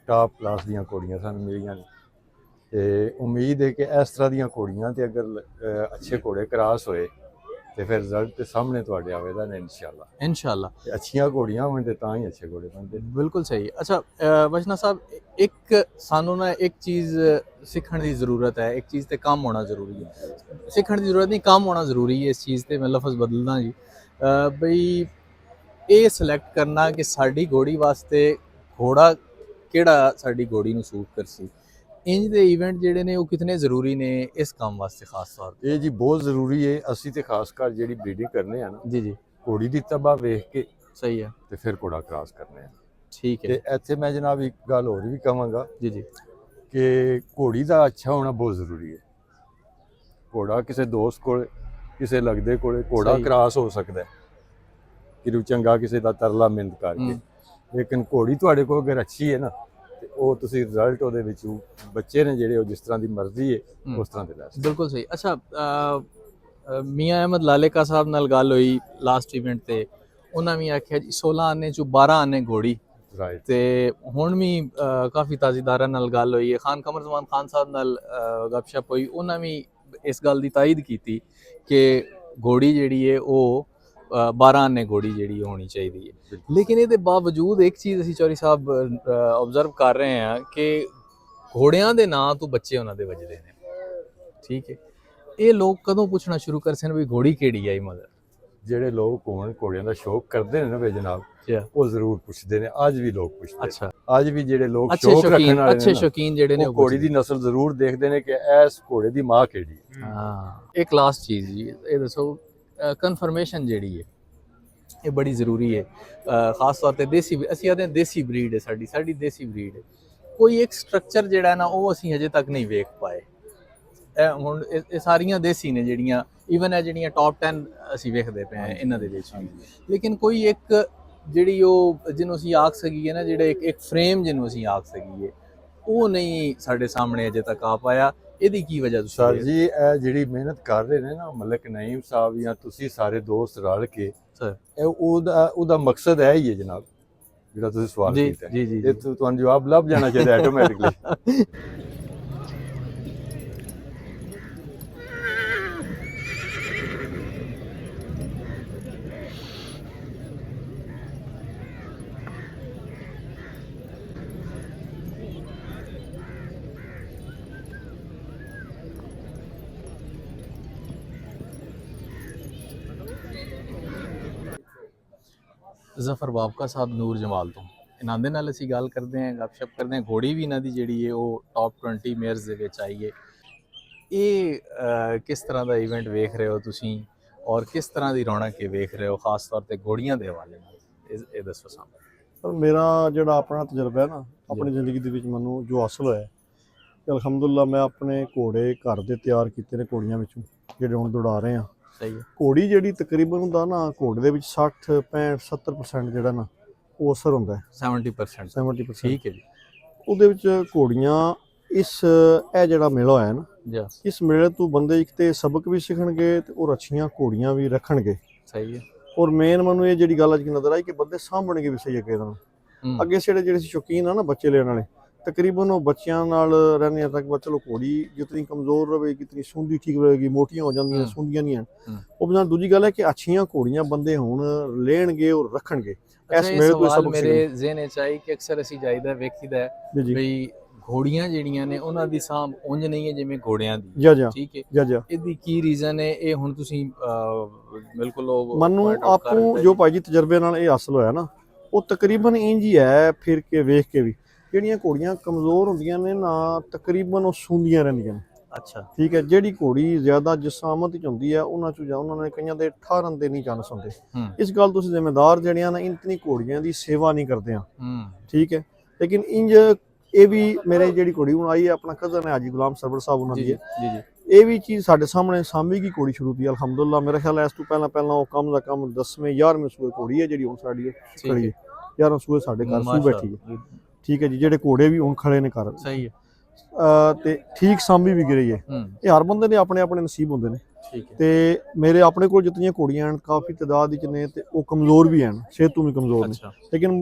[SPEAKER 11] टॉप क्लास दियां घोड़ियां सन मिलियां ने। ते उम्मीद है कि इस तरह दियां घोड़ियां ते अगर अच्छे घोड़े क्रॉस होए ते फिर रिजल्ट ते सामने तुहाडे आवेगा ने इंशाअल्लाह।
[SPEAKER 1] इंशाअल्लाह
[SPEAKER 11] अच्छियां घोड़ियां होण ते तां ही अच्छे घोड़े बनदे।
[SPEAKER 1] बिल्कुल सही। अच्छा बशना साहब, एक सानू ना एक चीज़ सीखण की ज़रूरत है, एक चीज़ ते काम होना ज़रूरी है। सीखण की ज़रूरत नहीं, काम होना ज़रूरी है। इस चीज़ ते मैं लफज बदलदा जी, बई ये सिलेक्ट करना कि साडी घोड़ी वास्ते घोड़ा किहड़ा साडी घोड़ी नूं सूट करसी, इंज दे इवेंट जिहड़े ने वो कितने ज़रूरी ने इस काम वास्ते खास तौर पे?
[SPEAKER 11] ये जी बहुत ज़रूरी है। असी तो खास कर जी ब्रीडिंग करने हैं ना
[SPEAKER 1] जी जी,
[SPEAKER 11] घोड़ी की तबाह वेख के
[SPEAKER 1] सही है,
[SPEAKER 11] तो फिर घोड़ा क्रॉस करने हैं।
[SPEAKER 1] ठीक है।
[SPEAKER 11] इत्थे मैं जनाब एक गल होर भी कहांगा
[SPEAKER 1] जी जी,
[SPEAKER 11] कि घोड़ी का अच्छा होना बहुत ज़रूरी है। घोड़ा किसी दोस्त को किसी लगदे को घोड़ा
[SPEAKER 1] सही।
[SPEAKER 11] क्रॉस हो सकता है कि चंगा किसी का तरला मिंद करके, लेकिन घोड़ी तुहाडे कोल अगर अच्छी है ना ते ਉਹ ਤੁਸੀਂ ਰਿਜ਼ਲਟ ਉਹਦੇ ਵਿੱਚ ਬੱਚੇ ਨੇ ਜਿਹੜੇ ਉਹ ਜਿਸ ਤਰ੍ਹਾਂ ਦੀ ਮਰਜ਼ੀ ਹੈ ਉਸ ਤਰ੍ਹਾਂ ਦੇ ਲੈ ਸਕਦੇ।
[SPEAKER 1] ਬਿਲਕੁਲ ਸਹੀ। ਅੱਛਾ ਮੀਆਂ ਅਹਿਮਦ ਲਾਲੇਕਾ ਸਾਹਿਬ ਨਾਲ ਗੱਲ ਹੋਈ ਲਾਸਟ ਇਵੈਂਟ ਤੇ, ਉਹਨਾਂ ਵੀ ਆਖਿਆ ਜੀ 16 ਆਨੇ ਚੋਂ 12 ਆਨੇ ਘੋੜੀ,
[SPEAKER 11] ਰਾਈਟ।
[SPEAKER 1] ਤੇ ਹੁਣ ਵੀ ਕਾਫੀ ਤਾਜ਼ੀਦਾਰਾਂ ਨਾਲ ਗੱਲ ਹੋਈ ਹੈ, ਖਾਨ ਕਮਰ ਜ਼ਮਾਨ ਖਾਨ ਸਾਹਿਬ ਨਾਲ ਗੱਪਸ਼ਪ ਹੋਈ, ਉਹਨਾਂ ਵੀ ਇਸ ਗੱਲ ਦੀ ਤਾਇਦ ਕੀਤੀ ਕਿ ਘੋੜੀ ਜਿਹੜੀ ਹੈ ਉਹ 12 ਆਨੇ ਘੋੜੀ ਜਿਹੜੀ ਹੋਣੀ ਚਾਹੀਦੀ ਹੈ। ਲੇਕਿਨ ਇਹਦੇ ਬਾਵਜੂਦ ਇੱਕ ਚੀਜ਼ ਅਸੀਂ ਚੌਧਰੀ ਸਾਹਿਬ ਆਬਜ਼ਰਵ ਕਰ ਰਹੇ ਹਾਂ ਕਿ ਘੋੜਿਆਂ ਦੇ ਨਾਂ ਤੋਂ ਬੱਚੇ ਉਹਨਾਂ ਦੇ ਵੱਜਦੇ ਨੇ, ਠੀਕ ਹੈ। ਇਹ ਲੋਕ ਕਦੋਂ ਪੁੱਛਣਾ ਸ਼ੁਰੂ ਕਰ ਸਨ ਵੀ ਘੋੜੀ ਕਿਹੜੀ ਆਈ ਮਦਰ?
[SPEAKER 11] ਜਿਹੜੇ ਲੋਕ ਹੋਣ ਘੋੜਿਆਂ ਦਾ ਸ਼ੌਕ ਕਰਦੇ ਨੇ ਨਾ ਵੇ ਜਨਾਬ, ਉਹ ਜ਼ਰੂਰ ਪੁੱਛਦੇ ਨੇ। ਅੱਜ ਵੀ ਲੋਕ ਪੁੱਛਦੇ।
[SPEAKER 1] ਅੱਛਾ,
[SPEAKER 11] ਅੱਜ ਵੀ ਜਿਹੜੇ ਲੋਕ ਸ਼ੌਕ ਰੱਖਣ ਵਾਲੇ
[SPEAKER 1] ਅੱਛੇ ਸ਼ੌਕੀਨ ਜਿਹੜੇ ਨੇ
[SPEAKER 11] ਉਹ ਘੋੜੀ ਦੀ ਨਸਲ ਜ਼ਰੂਰ ਦੇਖਦੇ ਨੇ ਕਿ ਇਸ ਘੋੜੇ ਦੀ ਮਾਂ ਕਿਹੜੀ ਹੈ।
[SPEAKER 1] ਹਾਂ, ਇੱਕ ਲਾਸਟ ਚੀਜ਼ ਜੀ ਇਹ ਦੱਸੋ, ਕਨਫਰਮੇਸ਼ਨ ਜਿਹੜੀ ਹੈ ਇਹ ਬੜੀ ਜ਼ਰੂਰੀ ਹੈ, ਖਾਸ ਤੌਰ ਤੇ ਦੇਸੀ, ਅਸੀਂ ਆਦੇ ਦੇਸੀ ਬਰੀਡ ਹੈ ਸਾਡੀ ਦੇਸੀ ਬਰੀਡ ਹੈ। ਕੋਈ ਇੱਕ ਸਟਰਕਚਰ ਜਿਹੜਾ ਨਾ ਉਹ ਅਸੀਂ ਹਜੇ ਤੱਕ ਨਹੀਂ ਵੇਖ ਪਾਏ। ਹੁਣ ਇਹ ਸਾਰੀਆਂ ਦੇਸੀ ਨੇ ਜਿਹੜੀਆਂ, ਈਵਨ ਇਹ ਜਿਹੜੀਆਂ ਟੌਪ 10 ਅਸੀਂ ਵੇਖਦੇ ਪਏ ਹਾਂ ਇਹਨਾਂ ਦੇ ਵਿੱਚ ਵੀ, ਲੇਕਿਨ ਕੋਈ ਇੱਕ ਜਿਹੜੀ ਉਹ ਜਿਹਨੂੰ ਅਸੀਂ ਆਖ ਸਕੀਏ ਨਾ, ਜਿਹੜੇ ਇੱਕ ਫਰੇਮ ਜਿਹਨੂੰ ਅਸੀਂ ਆਖ ਸਕੀਏ, ਉਹ ਨਹੀਂ ਸਾਡੇ ਸਾਹਮਣੇ ਅਜੇ ਤੱਕ ਆ ਪਾਇਆ, ਇਹਦੀ ਕੀ ਵਜ੍ਹਾ ਤੁਸੀਂ
[SPEAKER 11] ਸਰ ਜੀ ਇਹ ਜਿਹੜੀ ਮਿਹਨਤ ਕਰ ਰਹੇ ਨੇ ਨਾ ਮਲਕ ਨਈਮ ਸਾਹਿਬ ਜਾਂ ਤੁਸੀਂ ਸਾਰੇ ਦੋਸਤ ਰਲ ਕੇ
[SPEAKER 1] ਸਰ
[SPEAKER 11] ਇਹ ਉਹਦਾ ਮਕਸਦ ਹੈ ਹੀ ਹੈ ਜਨਾਬ, ਜਿਹੜਾ ਤੁਸੀਂ ਸਵਾਲ
[SPEAKER 1] ਜੀ
[SPEAKER 11] ਕੀਤਾ
[SPEAKER 1] ਜੀ ਜੀ
[SPEAKER 11] ਇਹ ਤੁਹਾਨੂੰ ਜਵਾਬ ਲੱਭ ਜਾਣਾ ਚਾਹੀਦਾ ਆਟੋਮੈਟਿਕਲੀ।
[SPEAKER 1] ਜ਼ਫਰ ਬਾਬਕਾ ਸਾਹਿਬ ਨੂਰ ਜਮਾਲ ਤੋਂ ਇਹਨਾਂ ਦੇ ਨਾਲ ਅਸੀਂ ਗੱਲ ਕਰਦੇ ਹਾਂ, ਗੱਪਸ਼ਪ ਕਰਦੇ ਹਾਂ। ਘੋੜੀ ਵੀ ਇਹਨਾਂ ਦੀ ਜਿਹੜੀ ਹੈ ਉਹ ਟੌਪ 20 ਮੇਅਰਸ ਦੇ ਵਿੱਚ ਆਈ ਹੈ। ਇਹ ਕਿਸ ਤਰ੍ਹਾਂ ਦਾ ਇਵੈਂਟ ਵੇਖ ਰਹੇ ਹੋ ਤੁਸੀਂ ਔਰ ਕਿਸ ਤਰ੍ਹਾਂ ਦੀ ਰੌਣਕ ਇਹ ਵੇਖ ਰਹੇ ਹੋ, ਖਾਸ ਤੌਰ ਤੇ ਘੋੜੀਆਂ ਦੇ ਹਵਾਲੇ ਨਾਲ ਇਹ ਦੱਸੋ ਸਾਨੂੰ।
[SPEAKER 5] ਪਰ ਮੇਰਾ ਜਿਹੜਾ ਆਪਣਾ ਤਜਰਬਾ ਹੈ ਨਾ ਆਪਣੀ ਜ਼ਿੰਦਗੀ ਦੇ ਵਿੱਚ ਮੈਨੂੰ ਜੋ ਹਾਸਲ ਹੋਇਆ ਕਿ ਅਲਹਮਦੁਲਿਲਾ ਮੈਂ ਆਪਣੇ ਘੋੜੇ ਘਰ ਦੇ ਤਿਆਰ ਕੀਤੇ ਨੇ ਘੋੜੀਆਂ ਵਿੱਚੋਂ ਜਿਹੜੇ ਹੁਣ ਦੌੜਾ ਰਹੇ ਆ।
[SPEAKER 1] ਸਹੀ ਹੈ।
[SPEAKER 5] ਘੋੜੀ ਜਿਹੜੀ ਤਕਰੀਬਨ ਹੁੰਦਾ ਨਾ ਘੋੜੇ ਦੇ ਵਿੱਚ 60 65 70% ਜਿਹੜਾ ਨਾ ਉਹ ਅਸਰ ਹੁੰਦਾ ਹੈ
[SPEAKER 1] 70%।
[SPEAKER 5] 70%।
[SPEAKER 1] ਠੀਕ ਹੈ ਜੀ।
[SPEAKER 5] ਉਹਦੇ ਵਿੱਚ ਘੋੜੀਆਂ ਇਹ ਜਿਹੜਾ ਮੇਲਾ ਹੋਇਆ ਨਾ
[SPEAKER 1] ਜੀ
[SPEAKER 5] ਇਸ ਮੇਲੇ ਤੋਂ ਬੰਦੇ ਇੱਕ ਤੇ ਸਬਕ ਵੀ ਸਿੱਖਣਗੇ ਤੇ ਔਰ ਅੱਛੀਆਂ ਘੋੜੀਆਂ ਵੀ ਰੱਖਣਗੇ।
[SPEAKER 1] ਸਹੀ ਹੈ।
[SPEAKER 5] ਔਰ ਮੇਨ ਮੈਨੂੰ ਇਹ ਜਿਹੜੀ ਗੱਲ ਅੱਜ ਨਜ਼ਰ ਆਈ ਕਿ ਬੰਦੇ ਸਾਂਭਣਗੇ ਵੀ ਸਹੀ ਅੱਗੇ ਇਹਨਾਂ ਨੂੰ। ਅੱਗੇ ਜਿਹੜੇ ਸ਼ੌਕੀਨ ਆ ਨਾ ਬੱਚੇ ਲੈਣ ਵਾਲੇ ਤਕਰੀਬਨ ਉਹ ਬੱਚਿਆਂ ਨਾਲ ਰਹਿੰਦੇ ਆ ਤੱਕ ਚਲੋ ਘੋੜੀ ਜਿਤਨੀ ਕਮਜ਼ੋਰ ਰਹੇ ਜਿਤਨੀ ਸੁੰਦੀ ਠੀਕ ਰਹੇਗੀ, ਮੋਟੀਆਂ ਹੋ ਜਾਂਦੀਆਂ ਸੁੰਦੀਆਂ ਨਹੀਂ ਹਨ। ਉਹ ਨਾਲ ਦੂਜੀ ਗੱਲ ਹੈ ਕਿ ਅੱਛੀਆਂ ਘੋੜੀਆਂ ਬੰਦੇ ਹੁਣ ਲੈਣਗੇ ਔਰ ਰੱਖਣਗੇ। ਇਸ ਮੇਲੇ ਤੋਂ ਸਬਕ
[SPEAKER 1] ਮੇਰੇ ਜ਼ਿਹਨ ਚ ਆਈ ਕਿ ਅਕਸਰ ਅਸੀਂ ਜਾਈਦਾ ਵੇਖੀਦਾ ਹੈ ਬਈ ਘੋੜੀਆਂ ਜਿਹੜੀਆਂ ਨੇ ਉਹਨਾਂ ਦੀ ਸਾਂਭ ਉਂਝ ਨਹੀਂ ਹੈ ਜਿਵੇਂ ਘੋੜਿਆਂ ਦੀ। ਠੀਕ ਹੈ। ਇਹਦੀ ਕੀ ਰੀਜ਼ਨ ਹੈ? ਇਹ ਹੁਣ ਤੁਸੀਂ ਬਿਲਕੁਲ
[SPEAKER 5] ਮੈਨੂੰ ਆਪੂ ਜੋ ਭਾਈ ਜੀ ਤਜਰਬੇ ਨਾਲ ਇਹ ਹਾਸਲ ਹੋਇਆ ਨਾ ਉਹ ਤਕਰੀਬਨ ਇੰਜ ਹੀ ਹੈ। ਫਿਰ ਕੇ ਵੇਖ ਕੇ ਵੀ ਜਿਹੜੀਆਂ ਘੋੜੀਆਂ ਕਮਜ਼ੋਰ ਹੁੰਦੀਆਂ ਨੇ ਨਾ ਤਕਰੀਬਨ ਉਹ ਸੁੰਦੀਆਂ ਰਹਿੰਦੀਆਂ ਨੇ।
[SPEAKER 1] ਅੱਛਾ
[SPEAKER 5] ਠੀਕ ਹੈ। ਜਿਹੜੀ ਘੋੜੀ ਜ਼ਿਆਦਾ ਜਿਸਾਮਤ ਵਿੱਚ ਹੁੰਦੀ ਹੈ ਉਹਨਾਂ ਚੋਂ ਉਹਨਾਂ ਨੇ ਕਈਆਂ ਦੇ ਠਾਰਨ ਦੇ ਨਹੀਂ ਚਾਂਸ ਹੁੰਦੇ। ਇਸ ਗੱਲ ਤੁਸੀਂ ਜ਼ਿੰਮੇਦਾਰ ਜਿਹੜੀਆਂ ਨਾ ਇਤਨੀ ਘੋੜੀਆਂ ਦੀ ਸੇਵਾ ਨਹੀਂ ਕਰਦੇ ਆ। ਠੀਕ ਹੈ। ਲੇਕਿਨ ਇੰਜ ਇਹ ਵੀ ਮੇਰੇ ਜਿਹੜੀ ਘੋੜੀ ਹੁਣ ਆਈ ਹੈ ਆਪਣਾ ਕਜ਼ਨ ਹੈ ਹਾਜੀ ਗੁਲਾਮ ਸਰਵਰ ਸਾਹਿਬ ਉਹਨਾਂ ਦੀ ਹੈ। ਇਹ ਵੀ ਚੀਜ਼ ਸਾਡੇ ਸਾਹਮਣੇ ਸਾਂਭੀ ਕੀ ਘੋੜੀ ਸ਼ੁਰੂ ਕੀਤੀ ਅਲਹਮਦੁਲਿਲਾ। ਮੇਰਾ ਖਿਆਲ ਹੈ ਇਸ ਤੋਂ ਪਹਿਲਾਂ ਉਹ ਕੰਮ ਦਾ ਕੰਮ 10ਵੇਂ 11ਵੇਂ ਸੂਏ ਘੋੜੀ ਹੈ ਜਿਹੜੀ ਹੁਣ ਸਾਡੀ ਖੜੀ ਹੈ। 11 ਸੂਏ ਸਾਡੇ ਘਰ ਸੂ ਬੈਠੀ ਹੈ। ਠੀਕ ਹੈ ਜੀ। ਜਿਹੜੇ ਘੋੜੇ ਵੀ ਹੁਣ ਖੜੇ ਨੇ ਘਰ।
[SPEAKER 1] ਸਹੀ ਹੈ।
[SPEAKER 5] ਤੇ ਠੀਕ ਸਾਂਭੀ ਵੀ ਗਈ ਹੈ। ਇਹ ਹਰ ਬੰਦੇ ਦੇ ਆਪਣੇ ਆਪਣੇ ਨਸੀਬ ਹੁੰਦੇ ਨੇ। ਤੇ ਮੇਰੇ ਆਪਣੇ ਕੋਲ ਜਿਤਨੀਆਂ ਘੋੜੀਆਂ ਹਨ ਕਾਫੀ ਤਾਦਾਦ ਵਿੱਚ ਨੇ ਤੇ ਉਹ ਕਮਜ਼ੋਰ ਵੀ ਹਨ, ਸਿਹਤ ਤੋਂ ਵੀ ਕਮਜ਼ੋਰ ਨੇ। ਲੇਕਿਨ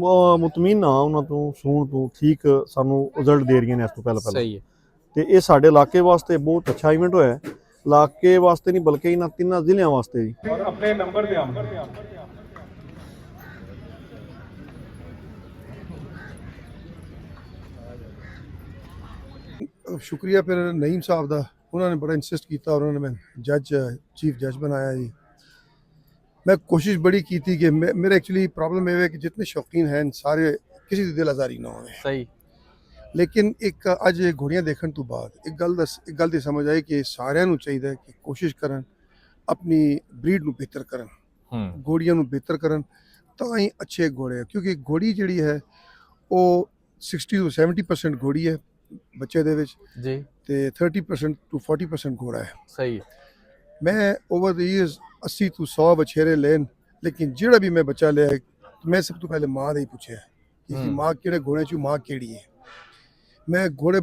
[SPEAKER 5] ਮੁਤਮੀਨ ਨਾ ਉਹਨਾਂ ਤੋਂ ਸੂਣ ਤੋਂ ਠੀਕ ਸਾਨੂੰ ਰਿਜ਼ਲਟ ਦੇ ਰਹੀਆਂ ਨੇ ਇਸ ਤੋਂ ਪਹਿਲਾਂ।
[SPEAKER 1] ਸਹੀ ਹੈ।
[SPEAKER 5] ਤੇ ਇਹ ਸਾਡੇ ਇਲਾਕੇ ਵਾਸਤੇ ਬਹੁਤ ਅੱਛਾ ਇਵੈਂਟ ਹੋਇਆ। ਇਲਾਕੇ ਵਾਸਤੇ ਨਹੀਂ ਬਲਕਿ ਇਹਨਾਂ ਤਿੰਨਾਂ ਜ਼ਿਲ੍ਹਿਆਂ ਵਾਸਤੇ ਵੀ।
[SPEAKER 2] ਔਰ ਆਪਣੇ ਨੰਬਰ ਤੇ
[SPEAKER 4] ਸ਼ੁਕਰੀਆ ਫਿਰ ਨਈਮ ਸਾਹਿਬ ਦਾ, ਉਹਨਾਂ ਨੇ ਬੜਾ ਇੰਸਿਸਟ ਕੀਤਾ ਔਰ ਉਹਨਾਂ ਨੇ ਮੈਂ ਚੀਫ ਜੱਜ ਬਣਾਇਆ ਜੀ। ਮੈਂ ਕੋਸ਼ਿਸ਼ ਬੜੀ ਕੀਤੀ ਕਿ ਮੇਰੇ ਐਕਚੁਅਲੀ ਪ੍ਰੋਬਲਮ ਇਹ ਹੈ ਕਿ ਜਿतने ਸ਼ੌਕੀਨ ਹਨ ਸਾਰੇ ਕਿਸੇ ਦੀ ਦਿਲ ਆਜ਼ਾਰੀ ਨਾ ਹੋਵੇ।
[SPEAKER 1] ਸਹੀ।
[SPEAKER 4] ਲੇਕਿਨ ਇੱਕ ਅੱਜ ਘੋੜੀਆਂ ਦੇਖਣ ਤੋਂ ਬਾਅਦ ਇੱਕ ਗੱਲ ਦੀ ਸਮਝ ਆਈ ਕਿ ਸਾਰਿਆਂ ਨੂੰ ਚਾਹੀਦਾ ਹੈ ਕਿ ਕੋਸ਼ਿਸ਼ ਕਰਨ ਆਪਣੀ ਬਰੀਡ ਨੂੰ ਬਿਹਤਰ ਕਰਨ, ਘੋੜੀਆਂ ਨੂੰ ਬਿਹਤਰ ਕਰਨ ਤਾਂ ਹੀ ਅੱਛੇ ਘੋੜੇ। ਕਿਉਂਕਿ ਘੋੜੀ ਜਿਹੜੀ ਹੈ ਉਹ 60 ਤੋਂ 70% ਘੋੜੀ ਹੈ ਬੱਚੇ ਦੇ ਵਿੱਚ
[SPEAKER 1] ਜੀ
[SPEAKER 4] ਤੇ 30% ਤੋਂ 40% ਘੋੜਾ ਹੈ।
[SPEAKER 1] ਸਹੀ।
[SPEAKER 4] ਮੈਂ ਓਵਰ ਦ ਈਅਰਸ 80 ਤੋਂ 100 ਬਛੇਰੇ ਲੈਣ, ਲੇਕਿਨ ਜਿਹੜਾ ਵੀ ਮੈਂ ਬੱਚਾ ਲਿਆ ਮੈਂ ਸਭ ਤੋਂ ਪਹਿਲੇ ਮਾਂ ਦਾ ਹੀ ਪੁੱਛਿਆ ਕਿ ਮਾਂ ਕਿਹੜੇ ਘੋੜੇ ਚ ਮਾਂ ਕਿਹੜੀ ਹੈ। ਮੈਂ ਘੋੜੇ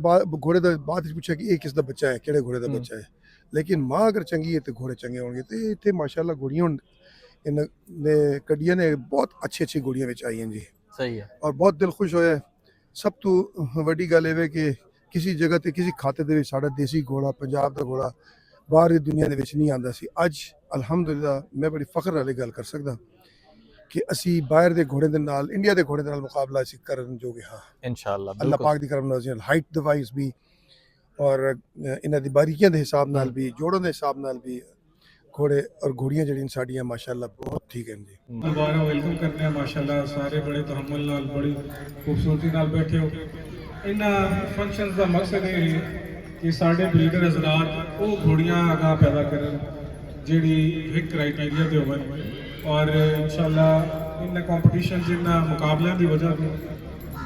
[SPEAKER 4] ਦਾ ਬਾਅਦ ਵਿੱਚ ਪੁੱਛਿਆ ਕਿ ਇਹ ਕਿਸ ਦਾ ਬੱਚਾ ਹੈ, ਕਿਹੜੇ ਘੋੜੇ ਦਾ ਬੱਚਾ ਹੈ। ਲੇਕਿਨ ਮਾਂ ਅਗਰ ਚੰਗੀ ਹੈ ਤੇ ਘੋੜੇ ਚੰਗੇ ਹੋਣਗੇ। ਤੇ ਇੱਥੇ ਮਾਸ਼ਾਅੱਲਾ ਘੋੜੀਆਂ ਇਹਨਾਂ ਨੇ ਕੱਢੀਆਂ ਨੇ, ਬਹੁਤ ਅੱਛੀ ਘੋੜੀਆਂ ਵਿੱਚ ਆਈਆਂ ਜੀ।
[SPEAKER 1] ਸਹੀ ਹੈ।
[SPEAKER 4] ਔਰ ਬਹੁਤ ਦਿਲ ਖੁਸ਼ ਹੋਇਆ। ਸਭ ਤੋਂ ਵੱਡੀ ਗੱਲ ਇਹ ਹੈ ਕਿ ਕਿਸੇ ਜਗ੍ਹਾ ਤੇ ਕਿਸੇ ਖਾਤੇ ਦੇ ਵਿੱਚ ਸਾਡਾ ਦੇਸੀ ਘੋੜਾ ਪੰਜਾਬ ਦਾ ਘੋੜਾ ਬਾਹਰ ਦੀ ਦੁਨੀਆ ਦੇ ਵਿੱਚ ਨਹੀਂ ਆਉਂਦਾ ਸੀ। ਅੱਜ ਅਲਹਮਦੁਲਿਲਾ ਮੈਂ ਬੜੀ ਫਖਰ ਨਾਲ ਇਹ ਗੱਲ ਕਰ ਸਕਦਾ ਕਿ ਅਸੀਂ ਬਾਹਰ ਦੇ ਘੋੜੇ ਦੇ ਨਾਲ ਇੰਡੀਆ ਦੇ ਘੋੜੇ ਦੇ ਨਾਲ ਮੁਕਾਬਲਾ ਅਸੀਂ ਕਰਨ ਜੋਗੇ ਹਾਂ ਇਨਸ਼ਾਅੱਲਾ। ਅੱਲਾਹ ਪਾਕ ਦੀ ਕਰਮ ਨਾਲ ਹਾਈਟ ਦੇ ਵਾਈਜ਼ ਵੀ ਔਰ ਇਹਨਾਂ ਦੀ ਬਾਰੀਕੀਆਂ ਦੇ ਹਿਸਾਬ ਨਾਲ ਵੀ ਜੋੜਾਂ ਦੇ ਹਿਸਾਬ ਨਾਲ ਵੀ घोड़े और घोड़ियाँ जड़ी साड़ियाँ माशाल्लाह बहुत ठीक हैं जी।
[SPEAKER 2] दोबारा वेलकम करते हैं माशाल्लाह सारे बड़े तहम्मुल नाल बड़ी खूबसूरती नाल बैठे हो। इन्हां फंक्शनस का मकसद ये है कि साढ़े ब्रीडर हजरात वो घोड़ियाँ आगाह पैदा करन जिहड़ी एक क्राइटेरिया ते होवन और इंशाल्लाह इन कॉम्पटिशन इन्हां मुकाबलियां की वजह तो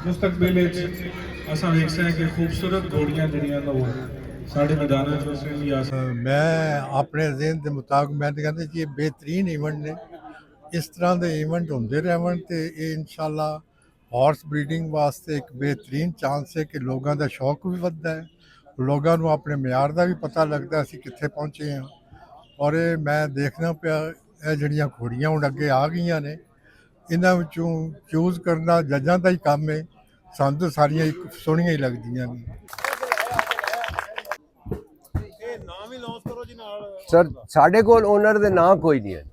[SPEAKER 2] मुस्तकबिल असां वेखदे हैं कि खूबसूरत घोड़ियाँ जड़ियां वो साढ़े मैदान
[SPEAKER 12] मैं अपने ज़हन के मुताबिक मैं तो कहता कि ये बेहतरीन इवेंट ने इस तरह के इवेंट होंदे रहन तो ये इंशाल्लाह ਹਾਰਸ ਬਰੀਡਿੰਗ ਵਾਸਤੇ ਇੱਕ ਬਿਹਤਰੀਨ ਚਾਂਸ ਹੈ ਕਿ ਲੋਕਾਂ ਦਾ ਸ਼ੌਕ ਵੀ ਵੱਧਦਾ ਹੈ, ਲੋਕਾਂ ਨੂੰ ਆਪਣੇ ਮਿਆਰ ਦਾ ਵੀ ਪਤਾ ਲੱਗਦਾ ਅਸੀਂ ਕਿੱਥੇ ਪਹੁੰਚੇ ਹਾਂ। ਔਰ ਇਹ ਮੈਂ ਦੇਖਣਾ ਪਿਆ ਇਹ ਜਿਹੜੀਆਂ ਘੋੜੀਆਂ ਹੁਣ ਅੱਗੇ ਆ ਗਈਆਂ ਨੇ, ਇਹਨਾਂ ਵਿੱਚੋਂ ਚੂਜ਼ ਕਰਨਾ ਜੱਜਾਂ ਦਾ ਹੀ ਕੰਮ ਹੈ। ਸਾਨੂੰ ਤਾਂ ਸਾਰੀਆਂ ਇੱਕ ਸੋਹਣੀਆਂ ਹੀ ਲੱਗਦੀਆਂ ਨੇ।
[SPEAKER 10] ਸਰ ਸਾਡੇ ਕੋਲ ਓਨਰ ਦੇ ਨਾਂ ਕੋਈ ਨਹੀਂ ਹੈ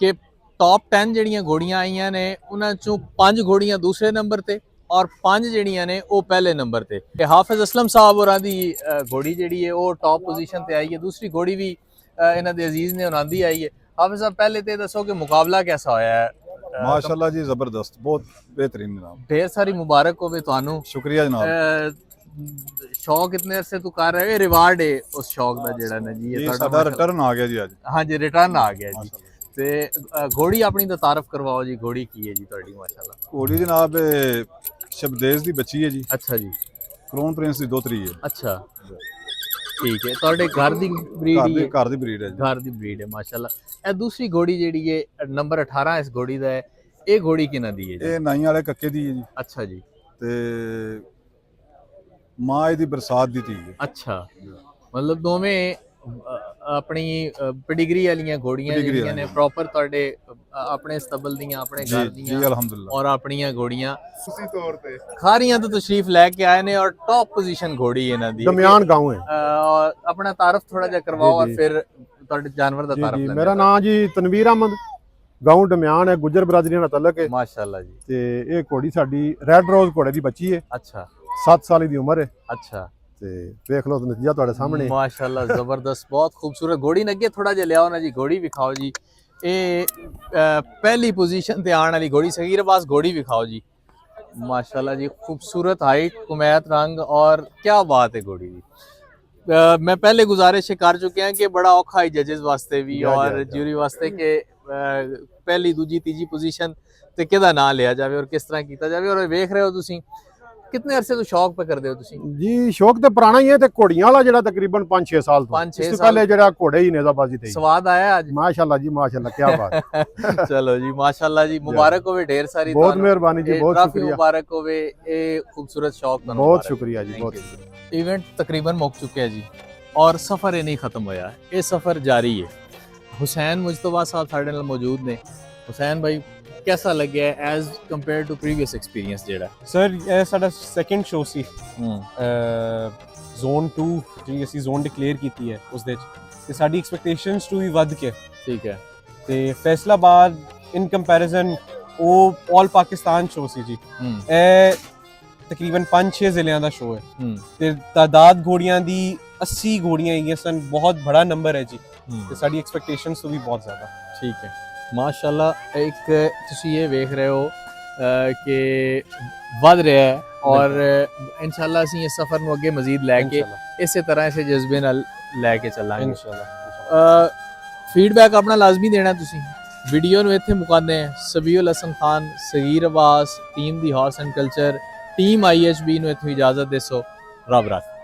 [SPEAKER 1] ਕਿ ਟੌਪ 10 ਜਿਹੜੀਆਂ ਘੋੜੀਆਂ ਆਈਆਂ ਨੇ ਉਹਨਾਂ ਚੋਂ 5 ਘੋੜੀਆਂ ਦੂਸਰੇ ਨੰਬਰ ਤੇ ਔਰ 5 ਜਿਹੜੀਆਂ ਨੇ ਉਹ ਪਹਿਲੇ ਨੰਬਰ ਤੇ। ਤੇ ਹਾਫਿਜ਼ ਅਸਲਮ ਸਾਹਿਬ ਹੋਰਾਂ ਦੀ ਘੋੜੀ ਜਿਹੜੀ ਹੈ ਉਹ ਟੌਪ ਪੋਜੀਸ਼ਨ ਤੇ ਆਈ ਹੈ। ਦੂਸਰੀ ਘੋੜੀ ਵੀ ਇਹਨਾਂ ਦੇ ਅਜ਼ੀਜ਼ ਨੇ ਉਹਨਾਂ ਦੀ ਆਈ ਹੈ। ਹਾਫਿਜ਼ ਸਾਹਿਬ ਪਹਿਲੇ ਤੇ ਦੱਸੋ ਕਿ ਮੁਕਾਬਲਾ कैसा होया है?
[SPEAKER 7] माशाल्लाह जी ज़बरदस्त, बहुत बेहतरीन जनाब।
[SPEAKER 1] ढेर सारी मुबारक हो ਤੁਹਾਨੂੰ।
[SPEAKER 7] शुक्रिया जनाब।
[SPEAKER 1] शौक इतने अरसे तो कर रहे हो, रिवार्ड है उस शौक ਦਾ ਜਿਹੜਾ ਨਾ ਜੀ
[SPEAKER 7] ये साਡਾ रिटर्न आ गया जी आज।
[SPEAKER 1] हाँ जी रिटर्न आ गया जी। ਤੇ ਘੋੜੀ ਆਪਣੀ ਦਾ ਤਾਰਫ ਕਰਵਾਓ ਜੀ, ਘੋੜੀ ਕੀ ਹੈ ਜੀ ਤੁਹਾਡੀ? ਮਾਸ਼ਾਅੱਲਾ
[SPEAKER 7] घोड़ी जनाब शबदेज ਦੀ ਬੱਚੀ ਹੈ ਜੀ।
[SPEAKER 1] ਅੱਛਾ ਜੀ।
[SPEAKER 7] ਕ੍ਰੋਨ ਪ੍ਰਿੰਸ ਦੀ ਦੋਤਰੀ ਹੈ।
[SPEAKER 1] ਅੱਛਾ ਠੀਕ ਹੈ, ਤੁਹਾਡੇ ਘਰ ਦੀ ਬਰੀਡ ਹੀ ਹੈ?
[SPEAKER 7] ਘਰ ਦੀ ਬਰੀਡ ਹੈ ਜੀ।
[SPEAKER 1] ਘਰ ਦੀ ਬਰੀਡ ਹੈ ਮਾਸ਼ਾਅੱਲਾ। ਇਹ ਦੂਸਰੀ ਘੋੜੀ ਜਿਹੜੀ ਹੈ ਨੰਬਰ 18 ਇਸ ਘੋੜੀ ਦਾ ਹੈ, ਇਹ ਘੋੜੀ ਕਿਹਨਾਂ ਦੀ ਹੈ ਜੀ?
[SPEAKER 7] ਇਹ ਨਾਈਆਂ ਵਾਲੇ ਕੱਕੇ ਦੀ ਹੈ ਜੀ।
[SPEAKER 1] ਅੱਛਾ ਜੀ।
[SPEAKER 7] ਤੇ ਮਾਂ ਇਹਦੀ ਬਰਸਾਤ ਦੀ ਧੀ ਹੈ।
[SPEAKER 1] ਅੱਛਾ ਮਤਲਬ ਦੋਵੇਂ ਆਪਣੀ ਪੈਡੀਗਰੀ ਵਾਲੀਆਂ ਘੋੜੀਆਂ ਜਿਹੜੀਆਂ ਨੇ ਪ੍ਰੋਪਰ ਤੁਹਾਡੇ ਆਪਣੇ ਸਤਬਲ ਦੀਆਂ, ਆਪਣੇ ਘਰ ਦੀਆਂ
[SPEAKER 7] ਜੀ ਅਲਹਮਦੁਲਿਲਾ,
[SPEAKER 1] ਔਰ ਆਪਣੀਆਂ ਘੋੜੀਆਂ
[SPEAKER 2] ਉਸੇ ਤੌਰ ਤੇ
[SPEAKER 1] ਖਾਰੀਆਂ ਤੋਂ ਤਸ਼ਰੀਫ ਲੈ ਕੇ ਆਏ ਨੇ ਔਰ ਟੌਪ ਪੋਜੀਸ਼ਨ ਘੋੜੀ ਇਹਨਾਂ ਦੀ
[SPEAKER 5] दरमियान गांव है
[SPEAKER 1] ਔਰ ਆਪਣਾ ਤਾਰਫ ਥੋੜਾ ਜਿਹਾ ਕਰਵਾਓ ਔਰ ਫਿਰ ਤੁਹਾਡੇ ਜਾਨਵਰ ਦਾ ਤਾਰਫ ਲੈਂਦੇ।
[SPEAKER 5] मेरा नाम जी तनवीर अहमद, गांव डमियान है, गुजर बरादरी ਨਾਲ ਤਲਕ ਹੈ।
[SPEAKER 1] ਮਾਸ਼ਾਅੱਲਾ ਜੀ।
[SPEAKER 5] ਤੇ ਇਹ ਘੋੜੀ ਸਾਡੀ ਰੈੱਡ ਰੋਜ਼ ਘੋੜੇ ਦੀ ਬੱਚੀ ਹੈ।
[SPEAKER 1] ਅੱਛਾ
[SPEAKER 5] 7 ਸਾਲ ਦੀ ਉਮਰ ਹੈ।
[SPEAKER 1] ਅੱਛਾ
[SPEAKER 5] ਤੇ ਵੇਖ ਲਓ ਨਤੀਜਾ ਤੁਹਾਡੇ ਸਾਹਮਣੇ।
[SPEAKER 1] ਮਾਸ਼ਾਅੱਲਾ ਜ਼ਬਰਦस्त, ਬਹੁਤ ਖੂਬਸੂਰਤ ਘੋੜੀ। ਅੱਗੇ ਥੋੜਾ ਜਿਹਾ ਲਿਆਓ ਨਾ ਜੀ, ਘੋੜੀ ਵਿਖਾਓ ਜੀ। ਇਹ ਪਹਿਲੀ ਪੋਜੀਸ਼ਨ ਤੇ ਆਉਣ ਵਾਲੀ ਘੋੜੀ ਸਗੀਰ ਅब्बास घोड़ी विखाओ जी। माशाल्लाह जी, खूबसूरत हाइट, कुमैत रंग और क्या बात है घोड़ी की। मैं पहले गुजारिश कर चुके हैं कि बड़ा औखा है जजेस वास्ते भी और ज्यूरी वास्ते कि पहली दूजी तीजी पोजीशन ते किहदा नाम लिया जाए और किस तरह किया जाए। और वेख रहे हो तुसी कितने अरसे तो शौक पे करदे हो तुसी?
[SPEAKER 5] ਜੀ ਸ਼ੌਕ ਤੇ ਪੁਰਾਣਾ ਹੀ ਹੈ ਤੇ ਘੋੜੀਆਂ ਵਾਲਾ ਜਿਹੜਾ ਤਕਰੀਬਨ 5-6 ਸਾਲ ਤੋਂ।
[SPEAKER 1] 5-6
[SPEAKER 5] ਇਸ ਤੋਂ ਪਹਿਲੇ ਜਿਹੜਾ ਘੋੜੇ ਹੀ ਨੇਜ਼ਾਬਾਜ਼ੀ ਤੇ।
[SPEAKER 1] स्वाद आया आज?
[SPEAKER 5] ਮਾਸ਼ਾਅੱਲਾ ਜੀ ਮਾਸ਼ਾਅੱਲਾ, ਕੀ ਬਾਤ।
[SPEAKER 1] चलो जी माशाल्लाह जी, मुबारक होवे ढेर सारी।
[SPEAKER 5] बहुत मेहरबानी जी, बहुत
[SPEAKER 1] काफी
[SPEAKER 5] शुक्रिया।
[SPEAKER 1] मुबारक होवे, ये खूबसूरत शौक दा
[SPEAKER 5] बहुत शुक्रिया जी, बहुत।
[SPEAKER 1] इवेंट तकरीबन मुक चुके हैं जी और सफर ये नहीं खत्म होया, ये सफर जारी है। हुसैन मुजतबा साहब साडे नाल मौजूद ने। हुसैन भाई कैसा लगे as compare to previous experience जेड़ा?
[SPEAKER 6] ਸਰ ਇਹ ਸਾਡਾ ਸੈਕੰਡ ਸ਼ੋਅ ਸੀ ਜ਼ੋਨ 2 ਜਿਹੜੀ ਅਸੀਂ ਜ਼ੋਨ ਡਿਕਲੇਅਰ ਕੀਤੀ ਹੈ ਉਸ ਦੇ ਵਿੱਚ, ਤੇ ਸਾਡੀ ਐਕਸਪੈਕਟੇਸ਼ਨਸ ਤੋਂ ਵੀ ਵੱਧ ਕੇ
[SPEAKER 1] ठीक है।
[SPEAKER 6] ਤੇ ਫੈਸਲਾਬਾਦ ਇਨ ਕੰਪੈਰੀਜ਼ਨ ਉਹ ਆਲ ਪਾਕਿਸਤਾਨ ਸ਼ੋਅ ਸੀ ਜੀ। ਇਹ ਤਕਰੀਬਨ 5-6 ਜ਼ਿਲ੍ਹਿਆਂ ਦਾ ਸ਼ੋਅ ਹੈ ਤੇ ਤਾਦਾਦ ਘੋੜੀਆਂ ਦੀ 80 ਘੋੜੀਆਂ ਹੈਗੀਆਂ ਸਨ, ਬਹੁਤ ਬੜਾ ਨੰਬਰ ਹੈ ਜੀ ਤੇ ਸਾਡੀ ਐਕਸਪੈਕਟੇਸ਼ਨਸ ਤੋਂ ਵੀ ਬਹੁਤ ਜ਼ਿਆਦਾ।
[SPEAKER 1] ठीक है माशाल्लाह। एक तुसी ये वेख रहे हो कि वध रहा है और इंशाल्लाह ਅਸੀਂ ਇਸ ਸਫ਼ਰ ਨੂੰ ਅੱਗੇ ਮਜ਼ੀਦ ਲੈ ਕੇ ਇਸੇ ਤਰ੍ਹਾਂ ਇਸੇ ਜਜ਼ਬੇ ਨਾਲ ਲੈ ਕੇ ਚੱਲਾਂਗੇ ਇਨਸ਼ਾਅੱਲਾ। ਫੀਡਬੈਕ ਆਪਣਾ ਲਾਜ਼ਮੀ ਦੇਣਾ ਤੁਸੀਂ। ਵੀਡੀਓ ਨੂੰ ਇੱਥੇ ਮੁਕਾਉਂਦੇ ਹਾਂ। ਸਬੀਉਲ Hasan Khan, Sagheer ਅब्बास, team the horse and culture, team IHB ਨੂੰ ਇੱਥੋਂ ਇਜਾਜ਼ਤ ਦੇਸੋ। ਰੱਬ ਰਾਖਾ।